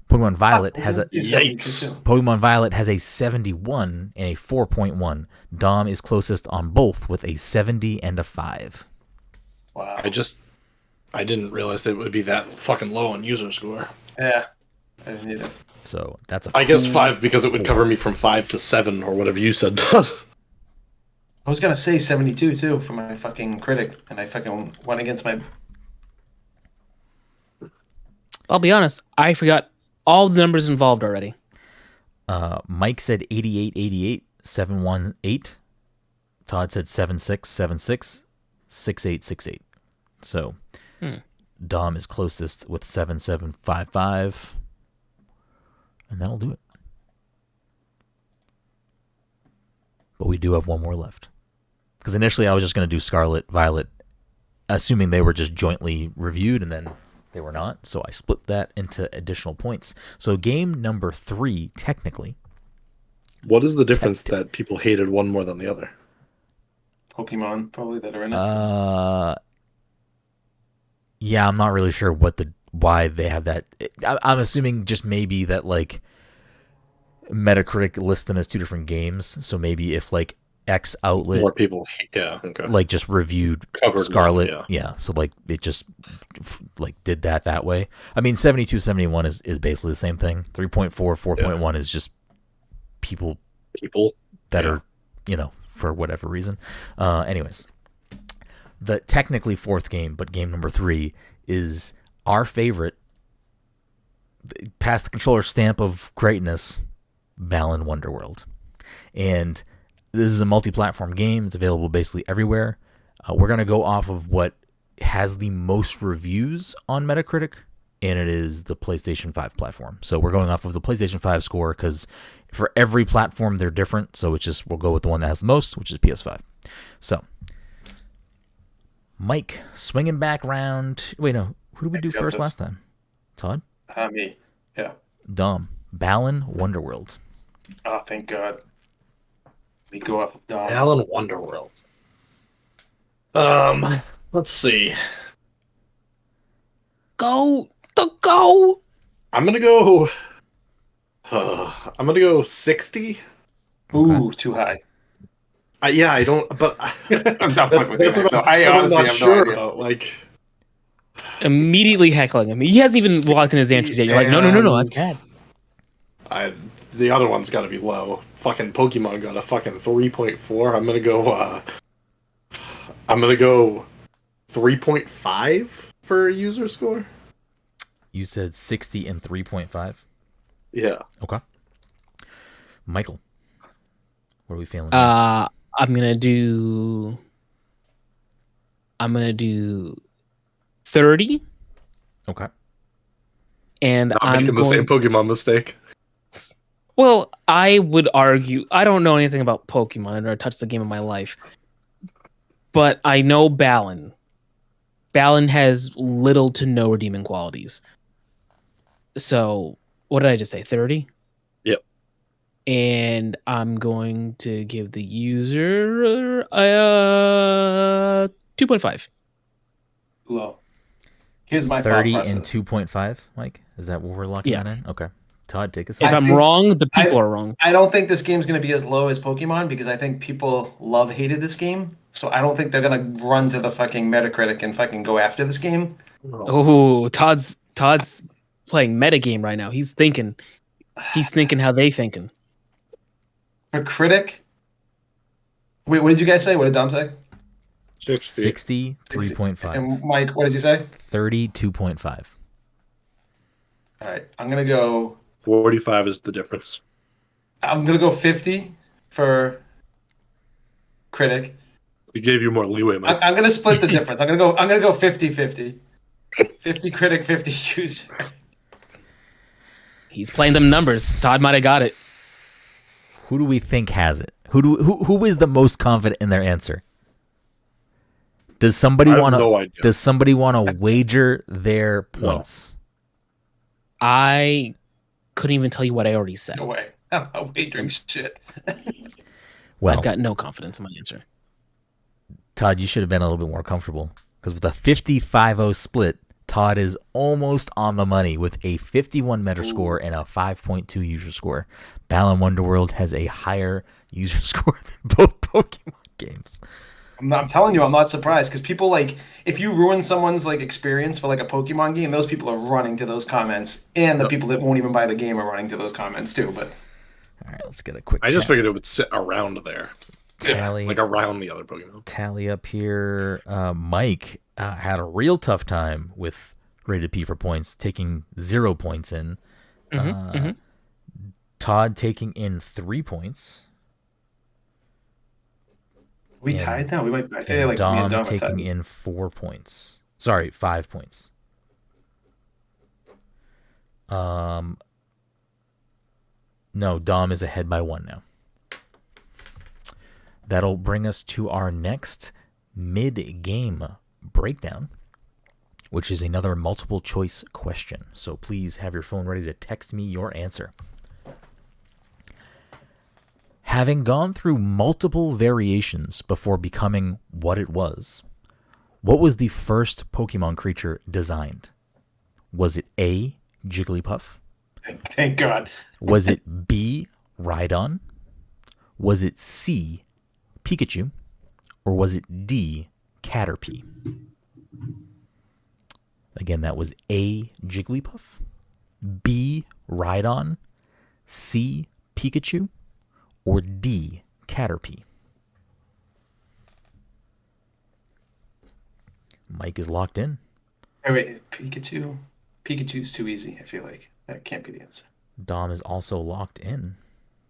Pokemon Violet has a Yikes. Pokemon Violet has a 71 and a 4.1. Dom is closest on both with a 70 and a 5. Wow. I didn't realize that it would be that fucking low on user score. Yeah. I didn't either. So that's a I guess cool 5 because it would 4. cover me from 5 to 7 or whatever you said, Todd. I was gonna say 72 too for my fucking critic, and I fucking went against my. I'll be honest, I forgot all the numbers involved already. Mike said 88, 88, 718. Todd said 76, 76, 68, 68. So Dom is closest with 7755. And that'll do it. But we do have one more left. Because initially I was just going to do Scarlet, Violet, assuming they were just jointly reviewed, and then they were not. So I split that into additional points. So game number 3, technically. What is the difference that people hated one more than the other? Pokemon probably that are in it. Yeah, I'm not really sure why they have that. I'm assuming just maybe that like Metacritic lists them as 2 different games. So maybe if like X outlet More people, yeah, okay. like just reviewed Covered Scarlet, one, yeah. So like it just like did that way. I mean, 72, 71 is basically the same thing. 3.4, 4.1 is just people that are, for whatever reason. Anyways, the technically 4th game, but game number 3 is our favorite, past the controller stamp of greatness, Balan Wonderworld. And this is a multi-platform game. It's available basically everywhere. We're going to go off of what has the most reviews on Metacritic, and it is the PlayStation 5 platform. So we're going off of the PlayStation 5 score because for every platform they're different. So it's just we'll go with the one that has the most, which is PS5. So Mike, swinging back round. Wait, no. Who did we do first last time? Todd? Me. Yeah. Dom. Balan Wonderworld. Oh, thank God. We go up with Dom. Alan Wonderworld. Let's see. Go! I'm gonna go. I'm gonna go 60. Ooh, too high. Yeah, I don't. But I'm not that's fucking with you. what No, I I'm honestly not have sure no idea. about. Like, Immediately heckling him. He hasn't even walked in his answers yet. You're like, no, that's bad. The other one's got to be low. Fucking Pokemon got a fucking 3.4. I'm gonna go 3.5 for a user score. You said 60 and 3.5? Yeah. Okay. Michael, what are we feeling? I'm gonna do 30. Okay. And Not I'm making going the same Pokemon mistake. Well, I would argue I don't know anything about Pokemon. I've never touched the game in my life. But I know Balan. Balan has little to no redeeming qualities. So, what did I just say? 30? Yep. And I'm going to give the user 2.5. Low. Here's my 30 thought and process. 2.5, Mike? Is that what we're locking Yeah. that in? Okay. Todd, take us If home. I'm wrong, the people are wrong. I don't think this game's going to be as low as Pokemon because I think people hated this game. So I don't think they're going to run to the fucking Metacritic and fucking go after this game. Oh, Todd's playing metagame right now. He's thinking how they thinking. For critic. Wait, what did you guys say? What did Dom say? 63.5. And Mike, what did you say? 32.5. All right, I'm gonna go. 45 is the difference. I'm gonna go 50 for critic. We gave you more leeway, Mike. I'm gonna split the difference. I'm gonna go 50-50. 50 critic, 50 user. He's playing them numbers. Todd might have got it. Who do we think has it? Who is the most confident in their answer? Does somebody I have want to? no idea. Does somebody want to wager their points? I couldn't even tell you what I already said. No way. I'm not wagering shit. Well, I've got no confidence in my answer. Todd, you should have been a little bit more comfortable because with a 50-50 split, Todd is almost on the money with a 51 meta score and a 5.2 user score. Balan Wonderworld has a higher user score than both Pokemon games. I'm telling you, I'm not surprised because people like if you ruin someone's like experience for like a Pokemon game, those people are running to those comments, and the people that won't even buy the game are running to those comments too. But all right, let's get a quick. I just figured it would sit around there, tally, like around the other Pokemon. Tally up here. Mike had a real tough time with rated P for points, taking 0 points in. Todd taking in 3 points. we tied now. We might. I feel like Dom me and Dom are taking tied. in 4 points. Sorry, 5 points. No, Dom is ahead by 1 now. That'll bring us to our next mid-game breakdown, which is another multiple choice question. So please have your phone ready to text me your answer. Having gone through multiple variations before becoming what it was, what was the first Pokemon creature designed? Was it A, Jigglypuff? Thank God. Was it B, Rhydon? Was it C, Pikachu? Or was it D, Caterpie? Again, that was A, Jigglypuff, B, Rhydon, C, Pikachu, or D, Caterpie? Mike is locked in. Wait, Pikachu? Pikachu's too easy, I feel like. That can't be the answer. Dom is also locked in.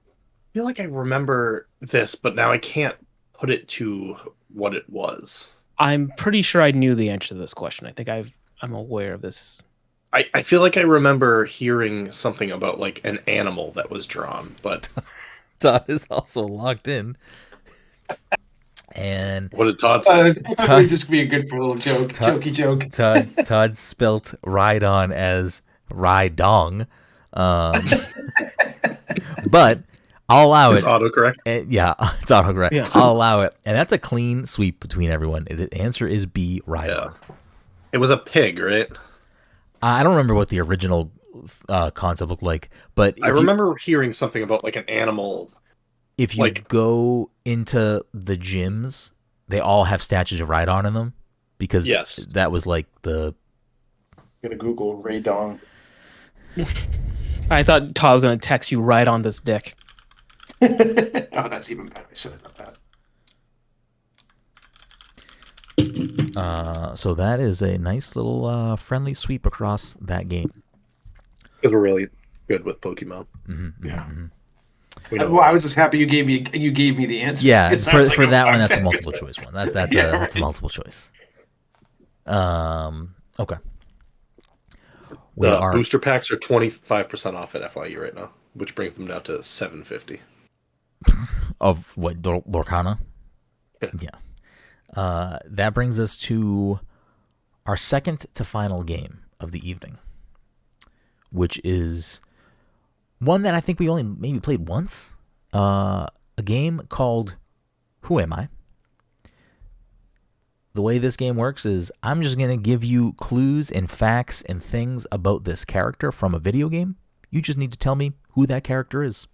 I feel like I remember this, but now I can't put it to what it was. I'm pretty sure I knew the answer to this question. I think I'm aware of this. I feel like I remember hearing something about like an animal that was drawn, but Todd is also locked in. And what did Todd say? It would just be a good for a little joke, jokey joke. Todd spelt Rhydon as Rhydong. But I'll allow it. It's autocorrect. Yeah, it's autocorrect. Yeah. I'll allow it. And that's a clean sweep between everyone. The answer is B, Rhydon. Yeah. It was a pig, right? I don't remember what the original concept looked like, but I remember hearing something about like an animal. If you go into the gyms, they all have statues of Rhydon in them because that was like the. I'm gonna Google Ray Dong. I thought Todd was going to text you right on this dick. Oh, that's even better. I should have thought that. So that is a nice little friendly sweep across that game. Because we're really good with Pokemon. Mm-hmm, Yeah. Mm-hmm. Well, I was just happy you gave me the answer. Yeah, for that one, that's a multiple choice one. That's a multiple choice. Okay. Booster packs are 25% off at FYE right now, which brings them down to $750. Of what, Lorcana? Yeah. That brings us to our second to final game of the evening, which is one that I think we only maybe played once. A game called Who Am I? The way this game works is I'm just going to give you clues and facts and things about this character from a video game. You just need to tell me who that character is.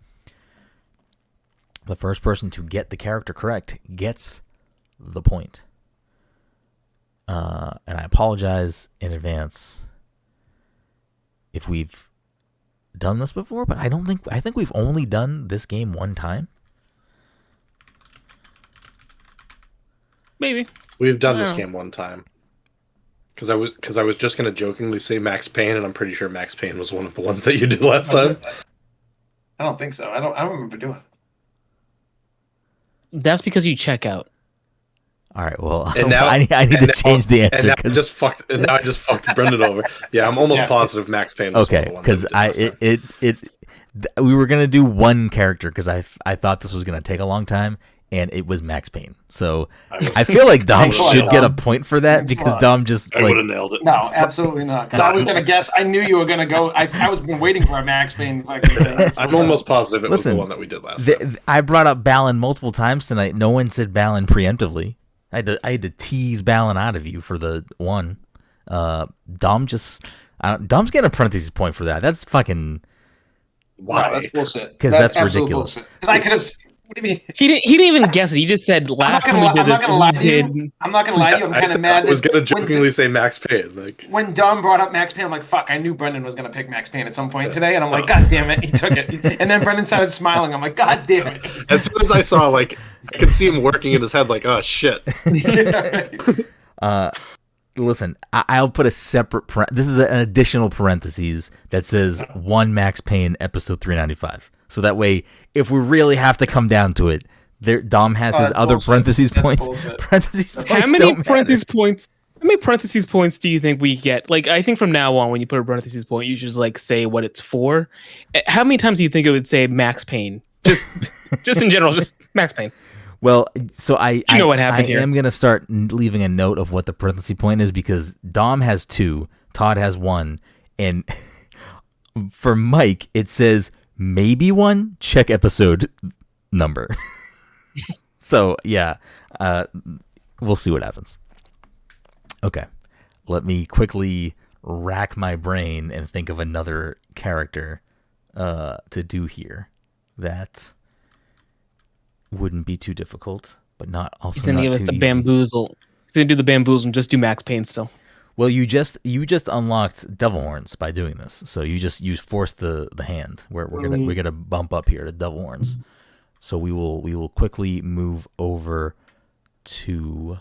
The first person to get the character correct gets the point. And I apologize in advance if we've done this before, but I think we've only done this game one time. Maybe. We've done this game one time. Because I was just gonna jokingly say Max Payne, and I'm pretty sure Max Payne was one of the ones that you did last time. I don't think so. I don't remember doing it. That's because you check out. All right. Well, And now, I need to change the answer. And now I just fucked Brenden over. Yeah, I'm almost positive Max Payne was one of the ones. Because we were gonna do one character because I thought this was gonna take a long time, and it was Max Payne. So I feel like Dom should get a point for that because Dom just I would have nailed it. No, absolutely not. Because I was gonna guess. I knew you were gonna go. I was been waiting for a Max Payne fucking thing. I'm almost positive it was the one that we did last time. I brought up Balin multiple times tonight. No one said Balin preemptively. I had to tease Balin out of you for the one. Dom's getting a parentheses point for that. That's fucking. Why? No, that's bullshit. Because that's ridiculous. Because I could have. What do you mean? He didn't even guess it. He just said last time we did this, we did. I'm not gonna lie to you. I'm kind of mad. I was gonna jokingly say Max Payne. Like when Dom brought up Max Payne, I'm like, fuck. I knew Brenden was gonna pick Max Payne at some point today, and I'm like, God damn it, he took it. And then Brenden started smiling. I'm like, God damn it. As soon as I saw, like, I could see him working in his head, like, oh shit. Listen, I'll put a separate. This is an additional parentheses that says one Max Payne episode 395. So that way, if we really have to come down to it, Dom has his other parentheses points. Parentheses points. How many parentheses points? How many parentheses points do you think we get? Like, I think from now on, when you put a parentheses point, you should just like say what it's for. How many times do you think it would say Max Payne? Just in general, just Max Payne. Well, so I know what happened here. am gonna start leaving a note of what the parenthesis point is because Dom has 2, Todd has 1, and for Mike it says maybe 1. Check episode number. So yeah, we'll see what happens. Okay, let me quickly rack my brain and think of another character to do here that wouldn't be too difficult, but not also He's gonna not give us too the easy. bamboozle. He's gonna do the bamboozle and just do Max Payne still. Well, you just unlocked Devil Horns by doing this, so you forced the hand. We're gonna bump up here to Devil Horns. So we will quickly move over to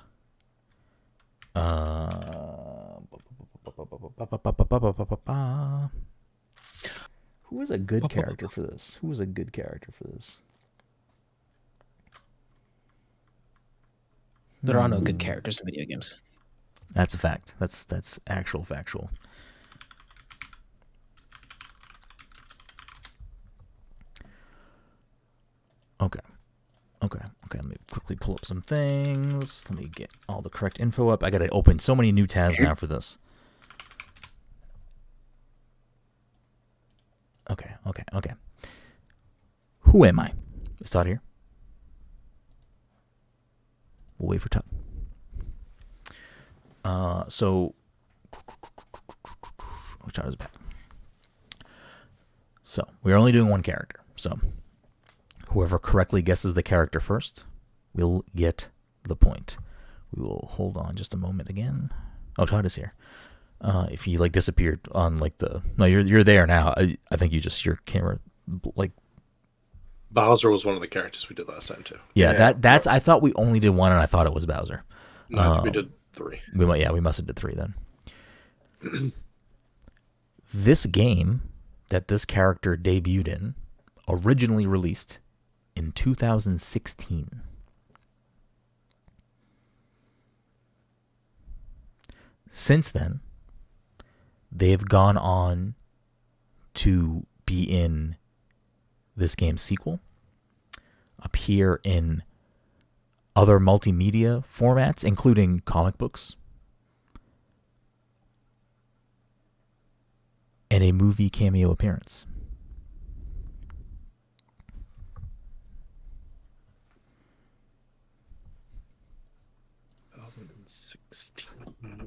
who is a good character for this? Who is a good character for this? There are no good characters in video games. That's a fact. That's actual factual. Okay. Let me quickly pull up some things. Let me get all the correct info up. I gotta open so many new tabs now for this. Okay. Who am I? Is Todd here? We'll wait for Todd. So Todd is back. So we're only doing one character. So whoever correctly guesses the character first will get the point. We will hold on just a moment again. Oh, Todd is here. If he like disappeared on like you're there now. I think you just your camera like. Bowser was one of the characters we did last time too. Yeah. That's. I thought we only did one, and I thought it was Bowser. No, I think we did 3. We must have did 3 then. This game that this character debuted in originally released in 2016. Since then, they've gone on to be in this game's sequel, appear in other multimedia formats, including comic books, and a movie cameo appearance.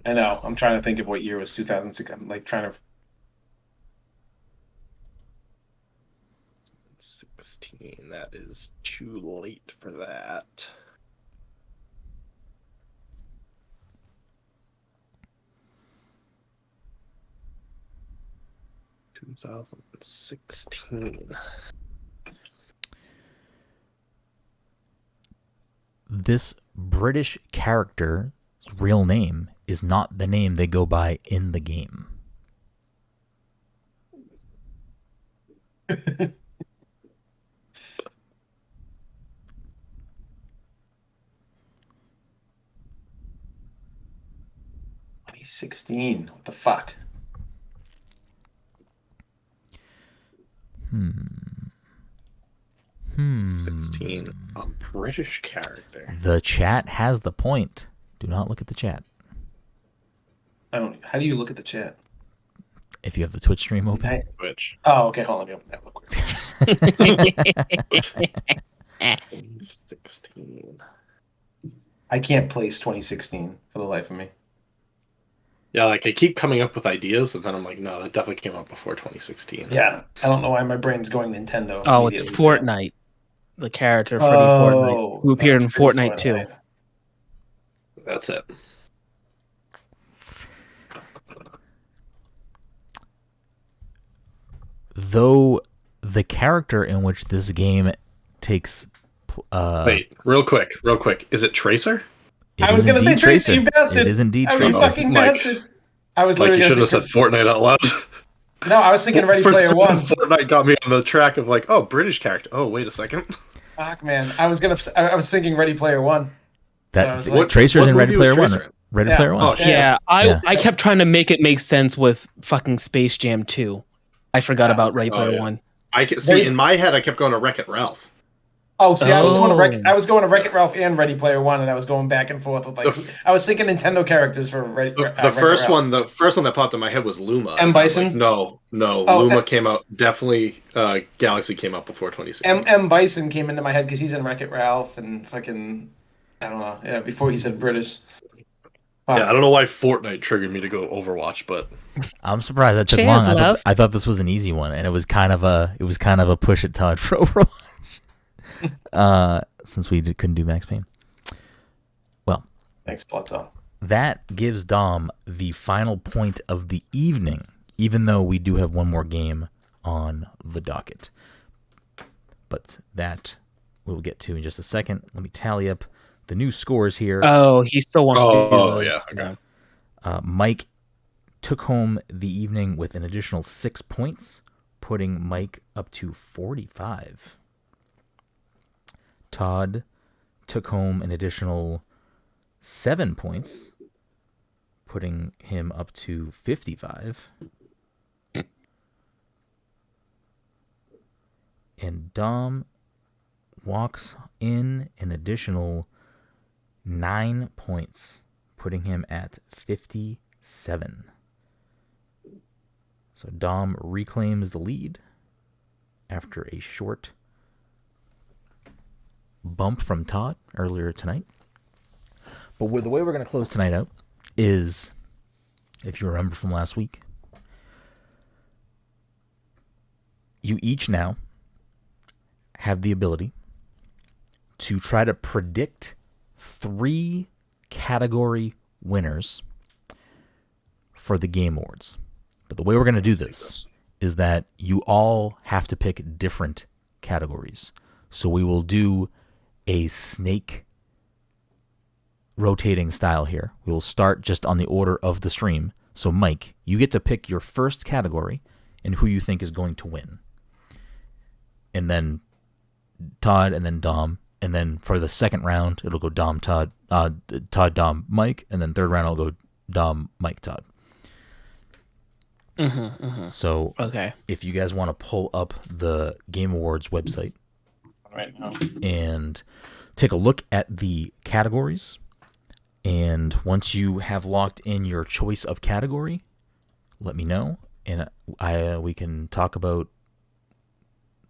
I know. I'm trying to think of what year was 2006. I'm like trying to. 16. That is too late for that. 2016. This British character's real name is not the name they go by in the game. "2016." What the fuck? 16. A British character. The chat has the point. Do not look at the chat. I don't. How do you look at the chat? If you have the Twitch stream open. Which? Oh, okay. Hold on. Let me open that real quick. 16. I can't place 2016 for the life of me. Yeah, like I keep coming up with ideas, and then I'm like, no, that definitely came out before 2016. Yeah, I don't know why my brain's going Nintendo. Oh, it's immediately. Fortnite. The character Freddy Fortnite, who appeared in Freddy Fortnite too. That's it. Though the character in which this game takes... Wait, real quick. Is it Tracer? I was going to say Tracer, you bastard. It is indeed You Tracer. fucking bastard. I was Like, you literally shouldn't have gonna said Fortnite out loud. No, I was thinking Ready Player One. Fortnite got me on the track of like, oh, British character. Oh, wait a second. Fuck, man. I was thinking Ready Player One. That, So I was like, Tracer's in Ready movie was Player One. Tracer in? Ready Yeah. Player One. Oh, shit. Yeah, Yeah. I kept trying to make it make sense with fucking Space Jam 2. I forgot about Ready Player yeah. One. I can see in my head. I kept going to Wreck-It Ralph. Oh, see, I was going to Oh. Wreck-It Ralph and Ready Player One, and I was going back and forth with like I was thinking Nintendo characters for The first one that popped in my head was Luma. M. Bison? Like, no, Oh, Luma came out definitely. Galaxy came out before 2016. M. Bison came into my head because he's in Wreck-It Ralph and fucking I don't know. Yeah, before he said British. Fuck. Yeah, I don't know why Fortnite triggered me to go Overwatch, but I'm surprised that took Cheers, long. love. I thought this was an easy one, and it was kind of a push at Todd for Overwatch. Since we couldn't do Max Payne. Well, Thanks, Plato. that gives Dom the final point of the evening, even though we do have one more game on the docket. But that we'll get to in just a second. Let me tally up the new scores here. Oh, he still wants to do yeah, okay. Mike took home the evening with an additional 6 points, putting Mike up to 45. Todd took home an additional 7 points, putting him up to 55. And Dom walks in an additional 9 points, putting him at 57. So Dom reclaims the lead after a short bump from Todd earlier tonight. But the way we're going to close tonight out is, if you remember from last week, you each now have the ability to try to predict 3 category winners for the Game Awards. But the way we're going to do this is that you all have to pick different categories. So we will do a snake rotating style here. We will start just on the order of the stream. So Mike, you get to pick your first category and who you think is going to win. And then Todd, and then Dom, and then for the second round it'll go Dom, Todd, Todd, Dom, Mike, and then third round it'll go Dom, Mike, Todd. So Okay. if you guys want to pull up the Game Awards website Right now. and take a look at the categories, and once you have locked in your choice of category, let me know, and we can talk about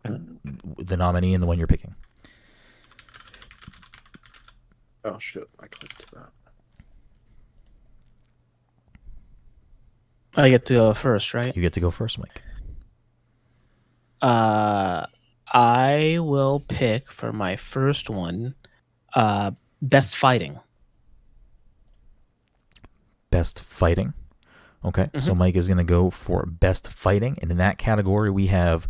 the nominee and the one you're picking. oh shit, I clicked that. I get to go first, right? You get to go first, Mike. I will pick for my first one, best fighting. Best fighting. Okay, so Mike is going to go for best fighting, and in that category we have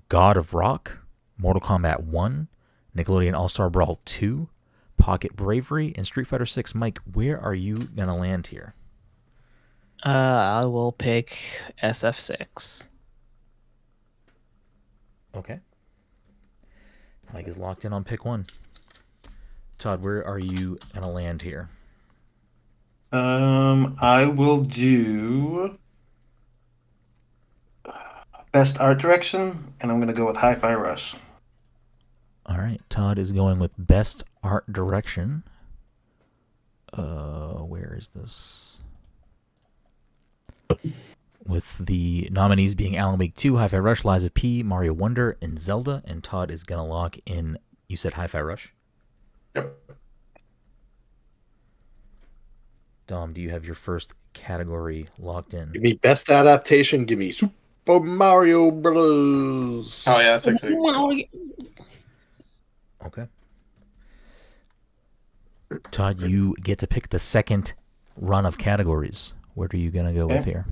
God of Rock, Mortal Kombat 1, Nickelodeon All-Star Brawl 2, Pocket Bravery, and Street Fighter 6. Mike, where are you going to land here? I will pick SF6. Okay. Mike is locked in on pick 1. Todd, where are you going to land here? I will do best art direction, and I'm gonna go with Hi-Fi Rush. All right, Todd is going with best art direction. Where is this? With the nominees being Alan Wake 2, Hi-Fi Rush, Lies of P, Mario Wonder, and Zelda. And Todd is gonna lock in. You said Hi-Fi Rush. Yep. Dom, do you have your first category locked in? Give me best adaptation. Give me Super Mario Bros. Oh yeah, that's actually cool. Okay. Todd, you get to pick the second run of categories. What are you going to go with here?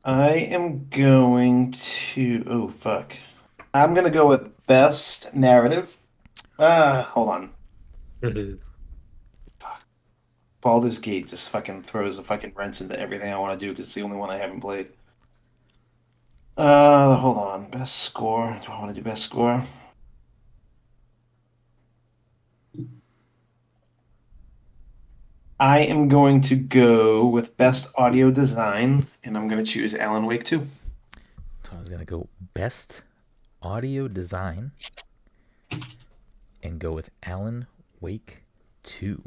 I am going to... Oh, fuck. I'm going to go with best narrative. Hold on. Fuck. Baldur's Gate just fucking throws a fucking wrench into everything I want to do because it's the only one I haven't played. Hold on. Best score. Do I want to do best score? I am going to go with best audio design, and I'm going to choose Alan Wake 2. So I was going to go best audio design and go with Alan Wake 2.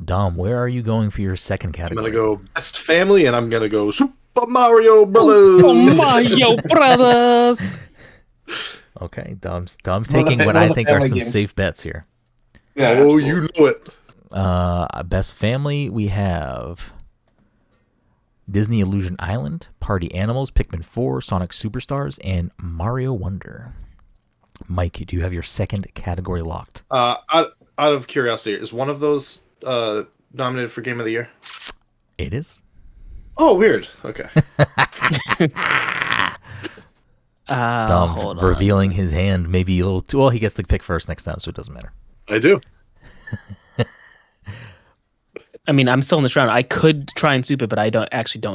Dom, where are you going for your second category? I'm going to go best family, and I'm going to go Super Mario Brothers. Mario Brothers. Okay, Dom's taking what I think are some safe bets here. Yeah, oh, you know it. Best family, we have Disney Illusion Island, Party Animals, Pikmin 4, Sonic Superstars, and Mario Wonder. Mike, do you have your second category locked? Out of curiosity, is one of those nominated for Game of the Year? It is. Oh, weird. Okay. Dom revealing his hand, maybe a little too. Well, he gets to pick first next time, so it doesn't matter. I do. I mean, I'm still in this round. I could try and soup it, but I don't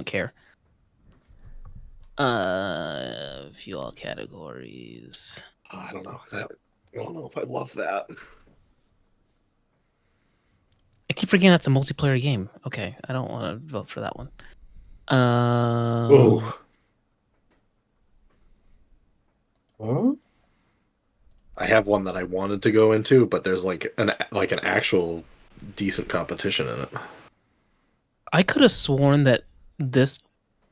care. Few all categories. I don't know. I don't know if I love that. I keep forgetting that's a multiplayer game. Okay, I don't want to vote for that one. Oh. I have one that I wanted to go into, but there's like an actual decent competition in it. I could have sworn that this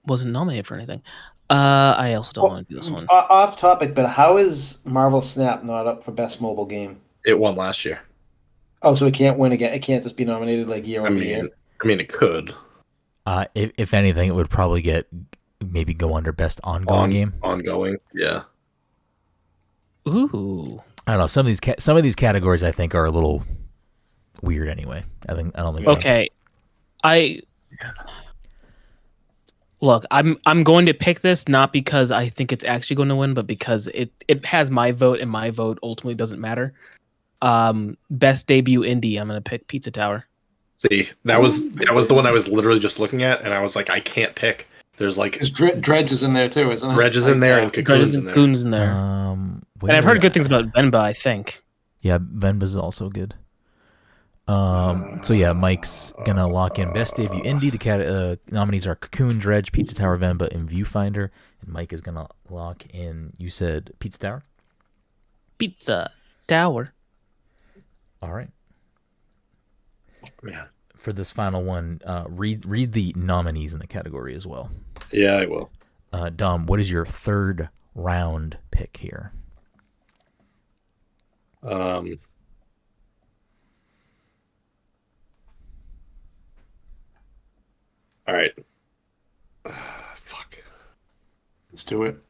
wasn't nominated for anything. I also don't want to do this one. Off topic, but how is Marvel Snap not up for best mobile game? It won last year. Oh, so it can't win again. It can't just be nominated like year over year. I mean, it could. If anything, it would probably go under best ongoing game. Ongoing, yeah. Ooh. I don't know. Some of these categories I think are a little weird. Anyway, I don't think. Okay, Look, I'm going to pick this not because I think it's actually going to win, but because it has my vote, and my vote ultimately doesn't matter. Best debut indie, I'm going to pick Pizza Tower. See, that was the one I was literally just looking at, and I was like, I can't pick. There's like Dredge is in there too, isn't it? Dredge is in there and Cocoon's in there. In there. And I've heard good things about Venba, I think. Yeah, Venba's also good. So yeah, Mike's gonna lock in best debut indie. The nominees are Cocoon, Dredge, Pizza Tower, Venba, and Viewfinder. And Mike is gonna lock in. You said Pizza Tower. Pizza Tower. All right. Yeah. For this final one, read the nominees in the category as well. Yeah, I will. Dom, what is your third round pick here? All right. Fuck. Let's do it.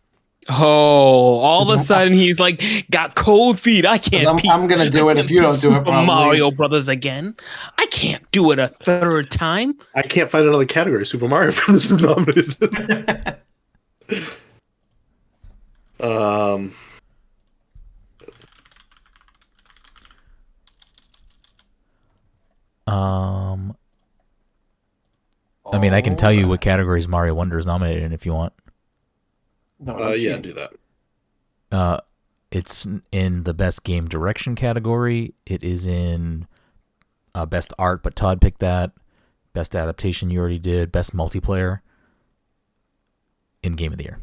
all of a sudden he's like got cold feet. I can't. I'm gonna do it if you don't do it. Super Probably. Mario Brothers again. I can't do it a third time. I can't find another category. Super Mario Bros. Is nominated. I mean, I can tell you what categories Mario Wonder is nominated in if you want. No, yeah, do that. It's in the best game direction category. It is in best art, but Todd picked that. Best adaptation, you already did. Best multiplayer in Game of the Year.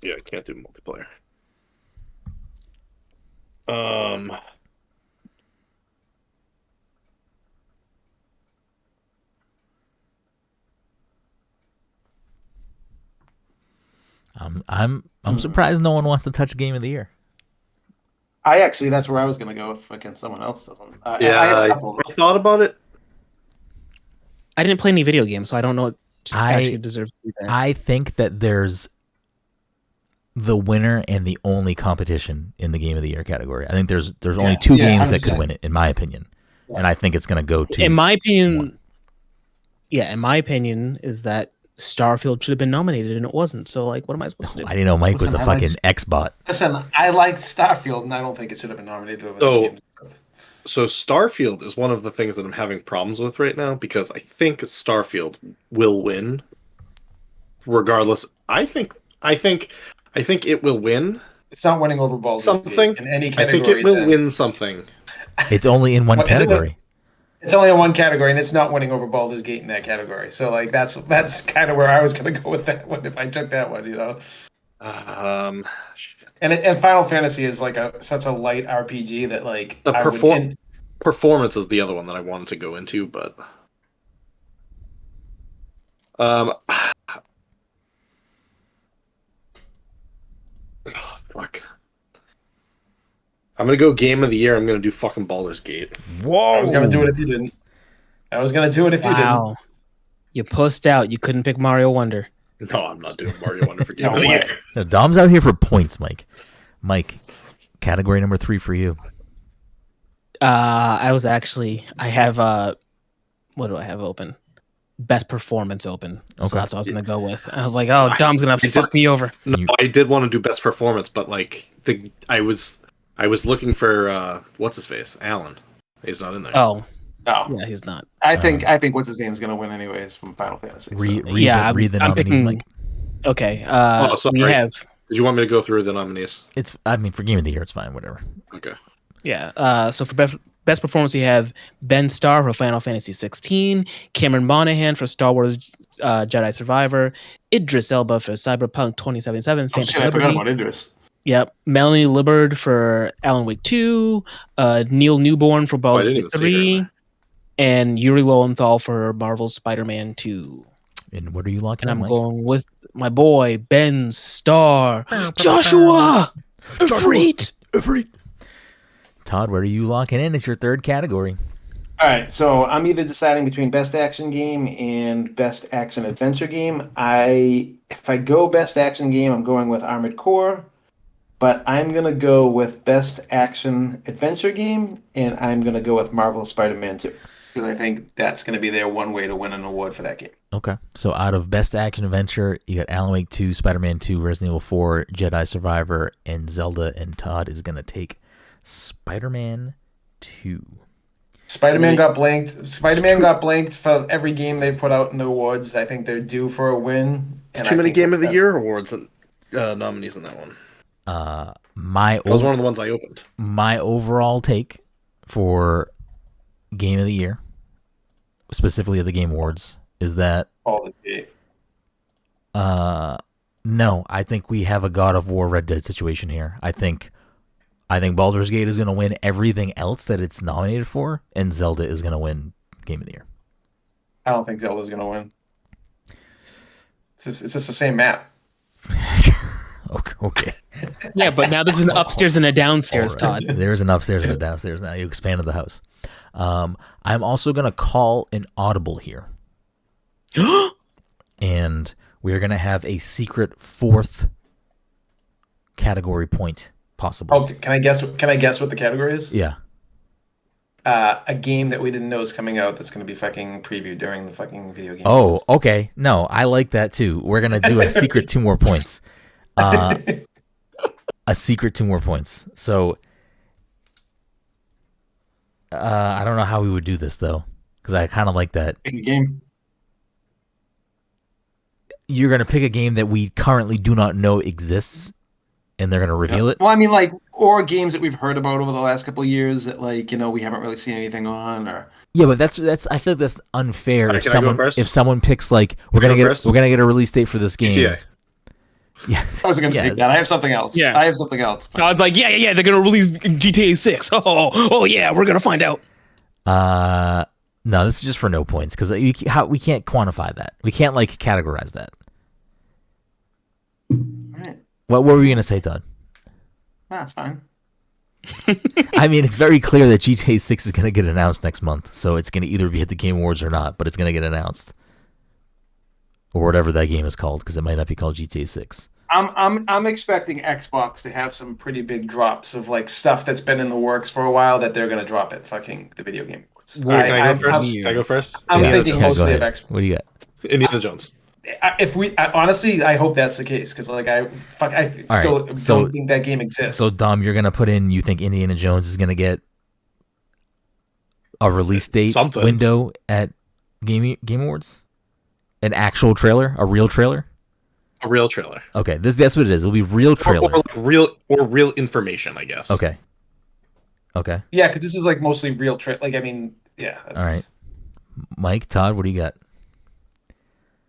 Yeah, I can't do multiplayer. I'm surprised no one wants to touch Game of the Year. that's where I was gonna go if fucking someone else doesn't. I thought about it. I didn't play any video games, so I don't know what actually deserves to be there. I think that there's the winner and the only competition in the Game of the Year category. I think there's only two games that could win it, in my opinion, and I think it's going to go to. In my opinion, one. In my opinion, is that Starfield should have been nominated and it wasn't. So, like, what am I supposed to do? I didn't know Mike was a fucking X-bot. Listen, I liked Starfield, and I don't think it should have been nominated over the games. So Starfield is one of the things that I'm having problems with right now because I think Starfield will win. Regardless, I think it will win. It's not winning over Baldur's something Gate in any I category. think it will win something. It's only in one category. It's only in one category, and it's not winning over Baldur's Gate in that category. So, like, that's kind of where I was going to go with that one if I took that one, you know. Shit. And Final Fantasy is like such a light RPG that like performance is the other one that I wanted to go into, but fuck. I'm gonna go Game of the Year. I'm gonna do fucking Baldur's Gate. Whoa! I was gonna do it if you didn't. Wow. You pussed out. You couldn't pick Mario Wonder. No, I'm not doing Mario Wonder for Game of the Year. No, Dom's out here for points, Mike. Mike, category number 3 for you. I have what do I have open? Best performance open. Okay. So that's what I was gonna go with. I was like, oh, Dom's gonna fuck me over. No, I did want to do best performance, but like I was looking for what's his face, Alan. He's not in there. Oh, no, yeah, he's not. I think what's his name is gonna win anyways from Final Fantasy. Read the nominees, picking, Mike. Okay. Sorry. We have. Did you want me to go through the nominees? For Game of the Year, it's fine. Whatever. Okay. Yeah. So for best performance, we have Ben Starr for Final Fantasy 16, Cameron Monaghan for Star Wars Jedi Survivor, Idris Elba for Cyberpunk 2077. Oh shit, I forgot about Idris. Yep. Melanie Liburd for Alan Wake 2, Neil Newborn for Baldur's Gate 3, and Yuri Lowenthal for Marvel's Spider-Man 2. And what are you locking in? And I'm going with my boy, Ben Starr. Joshua! Ifrit! Todd, what are you locking in as your third category? All right, so I'm either deciding between Best Action Game and Best Action Adventure Game. If I go Best Action Game, I'm going with Armored Core, but I'm going to go with Best Action Adventure Game, and I'm going to go with Marvel Spider-Man 2. Because I think that's going to be their one way to win an award for that game. Okay. So out of Best Action Adventure, you got Alan Wake 2, Spider-Man 2, Resident Evil 4, Jedi Survivor, and Zelda, and Todd is going to take Spider-Man 2. Spider-Man got blanked. Spider-Man got blanked for every game they put out in the awards. I think they're due for a win. There's too many Game of the Year awards and nominees in that one. That was one of the ones I opened. My overall take for Game of the Year, specifically of the Game Awards, is that no, I think we have a God of War Red Dead situation here. I think Baldur's Gate is going to win everything else that it's nominated for, and Zelda is going to win Game of the Year. I don't think Zelda's going to win. It's just the same map. Okay. Yeah, but now there's an upstairs and a downstairs, right. Todd. There's an upstairs and a downstairs now. You expanded the house. I'm also going to call an audible here. And we are going to have a secret 4th category point possible. Oh, can I guess? Can I guess what the category is? Yeah. A game that we didn't know is coming out that's going to be fucking previewed during the fucking video game. Oh, okay. No, I like that too. We're going to do a secret 2 more points. A secret 2 more points. So, I don't know how we would do this though, because I kind of like that. Pick a game. You're going to pick a game that we currently do not know exists, and they're going to reveal it. Well, I mean, like, or games that we've heard about over the last couple of years that, like, we haven't really seen anything on, or. Yeah, but that's. I feel like that's unfair. Right, if someone picks like we're gonna get a release date for this game. GTA. Yeah, I wasn't gonna take that. I have something else. Yeah. I have something else. Todd's like, yeah, they're gonna release GTA 6. Oh yeah, we're gonna find out. No, this is just for no points because we can't quantify that. We can't like categorize that. All right. What were we gonna say, Todd? That's fine. I mean, it's very clear that GTA 6 is gonna get announced next month, so it's gonna either be at the Game Awards or not, but it's gonna get announced, or whatever that game is called, because it might not be called GTA 6. I'm expecting Xbox to have some pretty big drops of like stuff that's been in the works for a while that they're gonna drop at fucking the video game awards. Can I go first? I'm Yeah, thinking go mostly of ahead. Xbox. What do you got? Indiana Jones. Honestly, I hope that's the case because like I still don't think that game exists. So Dom, you're gonna put in. You think Indiana Jones is gonna get a release date window at Game Awards? An actual trailer, a real trailer. A real trailer. Okay, that's what it is. It'll be real trailer. Or real information, I guess. Okay. Yeah, because this is like mostly real Like I mean, yeah. All right. Mike, Todd, what do you got?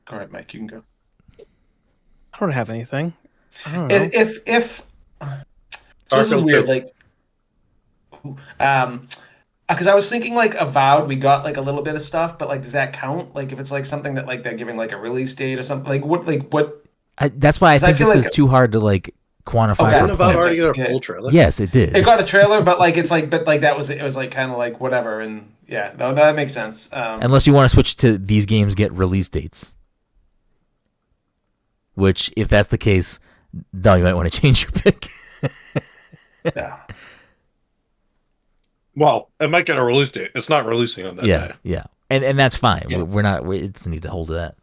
Go ahead, Mike. You can go. I don't have anything. I don't know. If so this is weird, like, because I was thinking like Avowed, we got like a little bit of stuff, but like, does that count? Like, if it's like something that like they're giving like a release date or something, like what? That's why I think this is too hard to like quantify. Didn't Avowed already get a full trailer? Yes, it did. It got a trailer, but like it's like, but like it was like kind of like whatever, and yeah, no, that makes sense. Unless you want to switch to these games get release dates, which if that's the case, Dom, you might want to change your pick. Yeah. Well, it might get a release date. It's not releasing on that day. Yeah, and that's fine. Yeah. We're not. We just need to hold to that.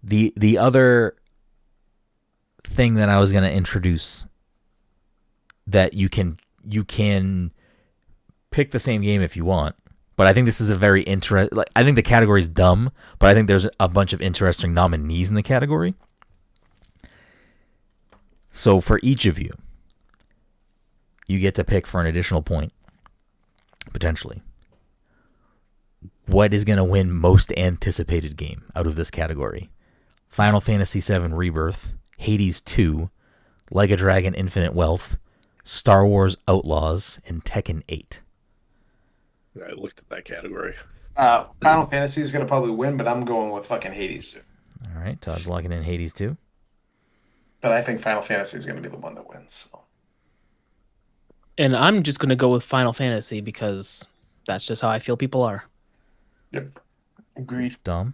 The other thing that I was going to introduce that you can pick the same game if you want, but I think this is a very interesting. Like, I think the category is dumb, but I think there's a bunch of interesting nominees in the category. So for each of you, you get to pick for an additional point, potentially. What is going to win most anticipated game out of this category? Final Fantasy VII Rebirth, Hades 2, Like a Dragon Infinite Wealth, Star Wars Outlaws, and Tekken 8. I looked at that category. Final Fantasy is going to probably win, but I'm going with fucking Hades 2. All right, Todd's locking in Hades 2. But I think Final Fantasy is going to be the one that wins. So. And I'm just going to go with Final Fantasy because that's just how I feel people are. Yep. Agreed. Dom?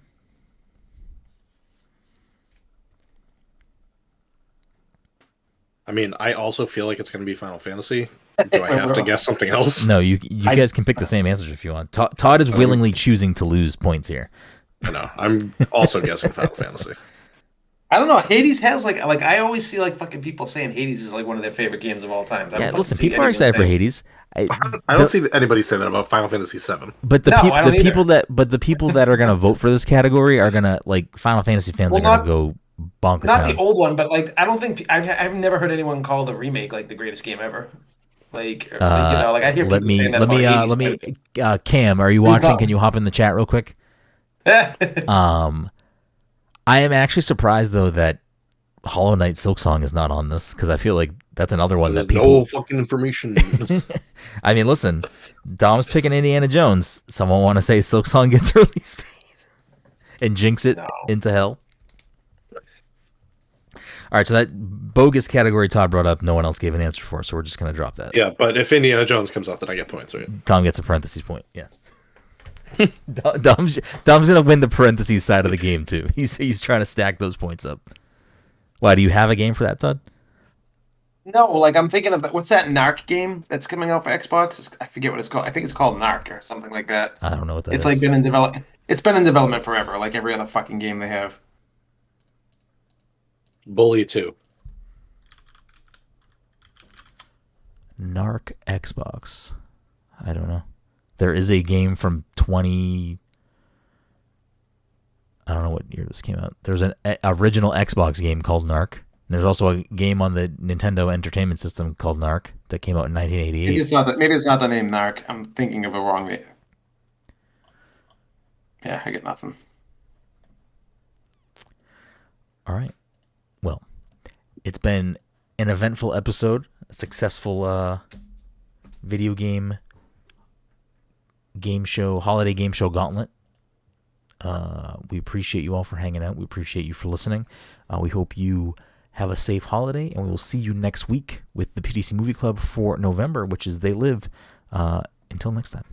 I mean, I also feel like it's going to be Final Fantasy. Do I have to guess something else? No, you guys can pick the same answers if you want. Todd is willingly choosing to lose points here. No, I'm also guessing Final Fantasy. I don't know. Hades has like I always see like fucking people saying Hades is like one of their favorite games of all time. Yeah, listen, people are excited for Hades. I don't see anybody say that about Final Fantasy VII. But the people that are gonna vote for this category are gonna like Final Fantasy fans are gonna go bonkers. Not the old one, but like I don't think I've never heard anyone call the remake like the greatest game ever. Like I hear people saying that about Hades. Cam, are you watching? Can you hop in the chat real quick? I am actually surprised though that Hollow Knight Silksong is not on this because I feel like that's another one that people. No fucking information. I mean, listen, Dom's picking Indiana Jones. Someone want to say Silksong gets released and jinx it into hell? All right, so that bogus category Todd brought up, no one else gave an answer for, so we're just gonna drop that. Yeah, but if Indiana Jones comes out, then I get points, right? Tom gets a parentheses point. Yeah. Dom's gonna win the parentheses side of the game too. He's trying to stack those points up. Why, do you have a game for that, Todd? No, like I'm thinking of what's that Narc game that's coming out for Xbox? I forget what it's called. I think it's called Narc or something like that. I don't know what that It's is. like been in develop. It's been in development forever, like every other fucking game they have. Bully 2. Narc Xbox. I don't know. There is a game from 20. I don't know what year this came out. There's an original Xbox game called Narc. There's also a game on the Nintendo Entertainment System called Narc that came out in 1988. Maybe it's not the name Narc. I'm thinking of a wrong name. Yeah, I get nothing. All right. Well, it's been an eventful episode, a successful video game show, holiday game show Gauntlet. We appreciate you all for hanging out. We appreciate you for listening. We hope you have a safe holiday, and we will see you next week with the PTC Movie Club for November, which is They Live. Until next time.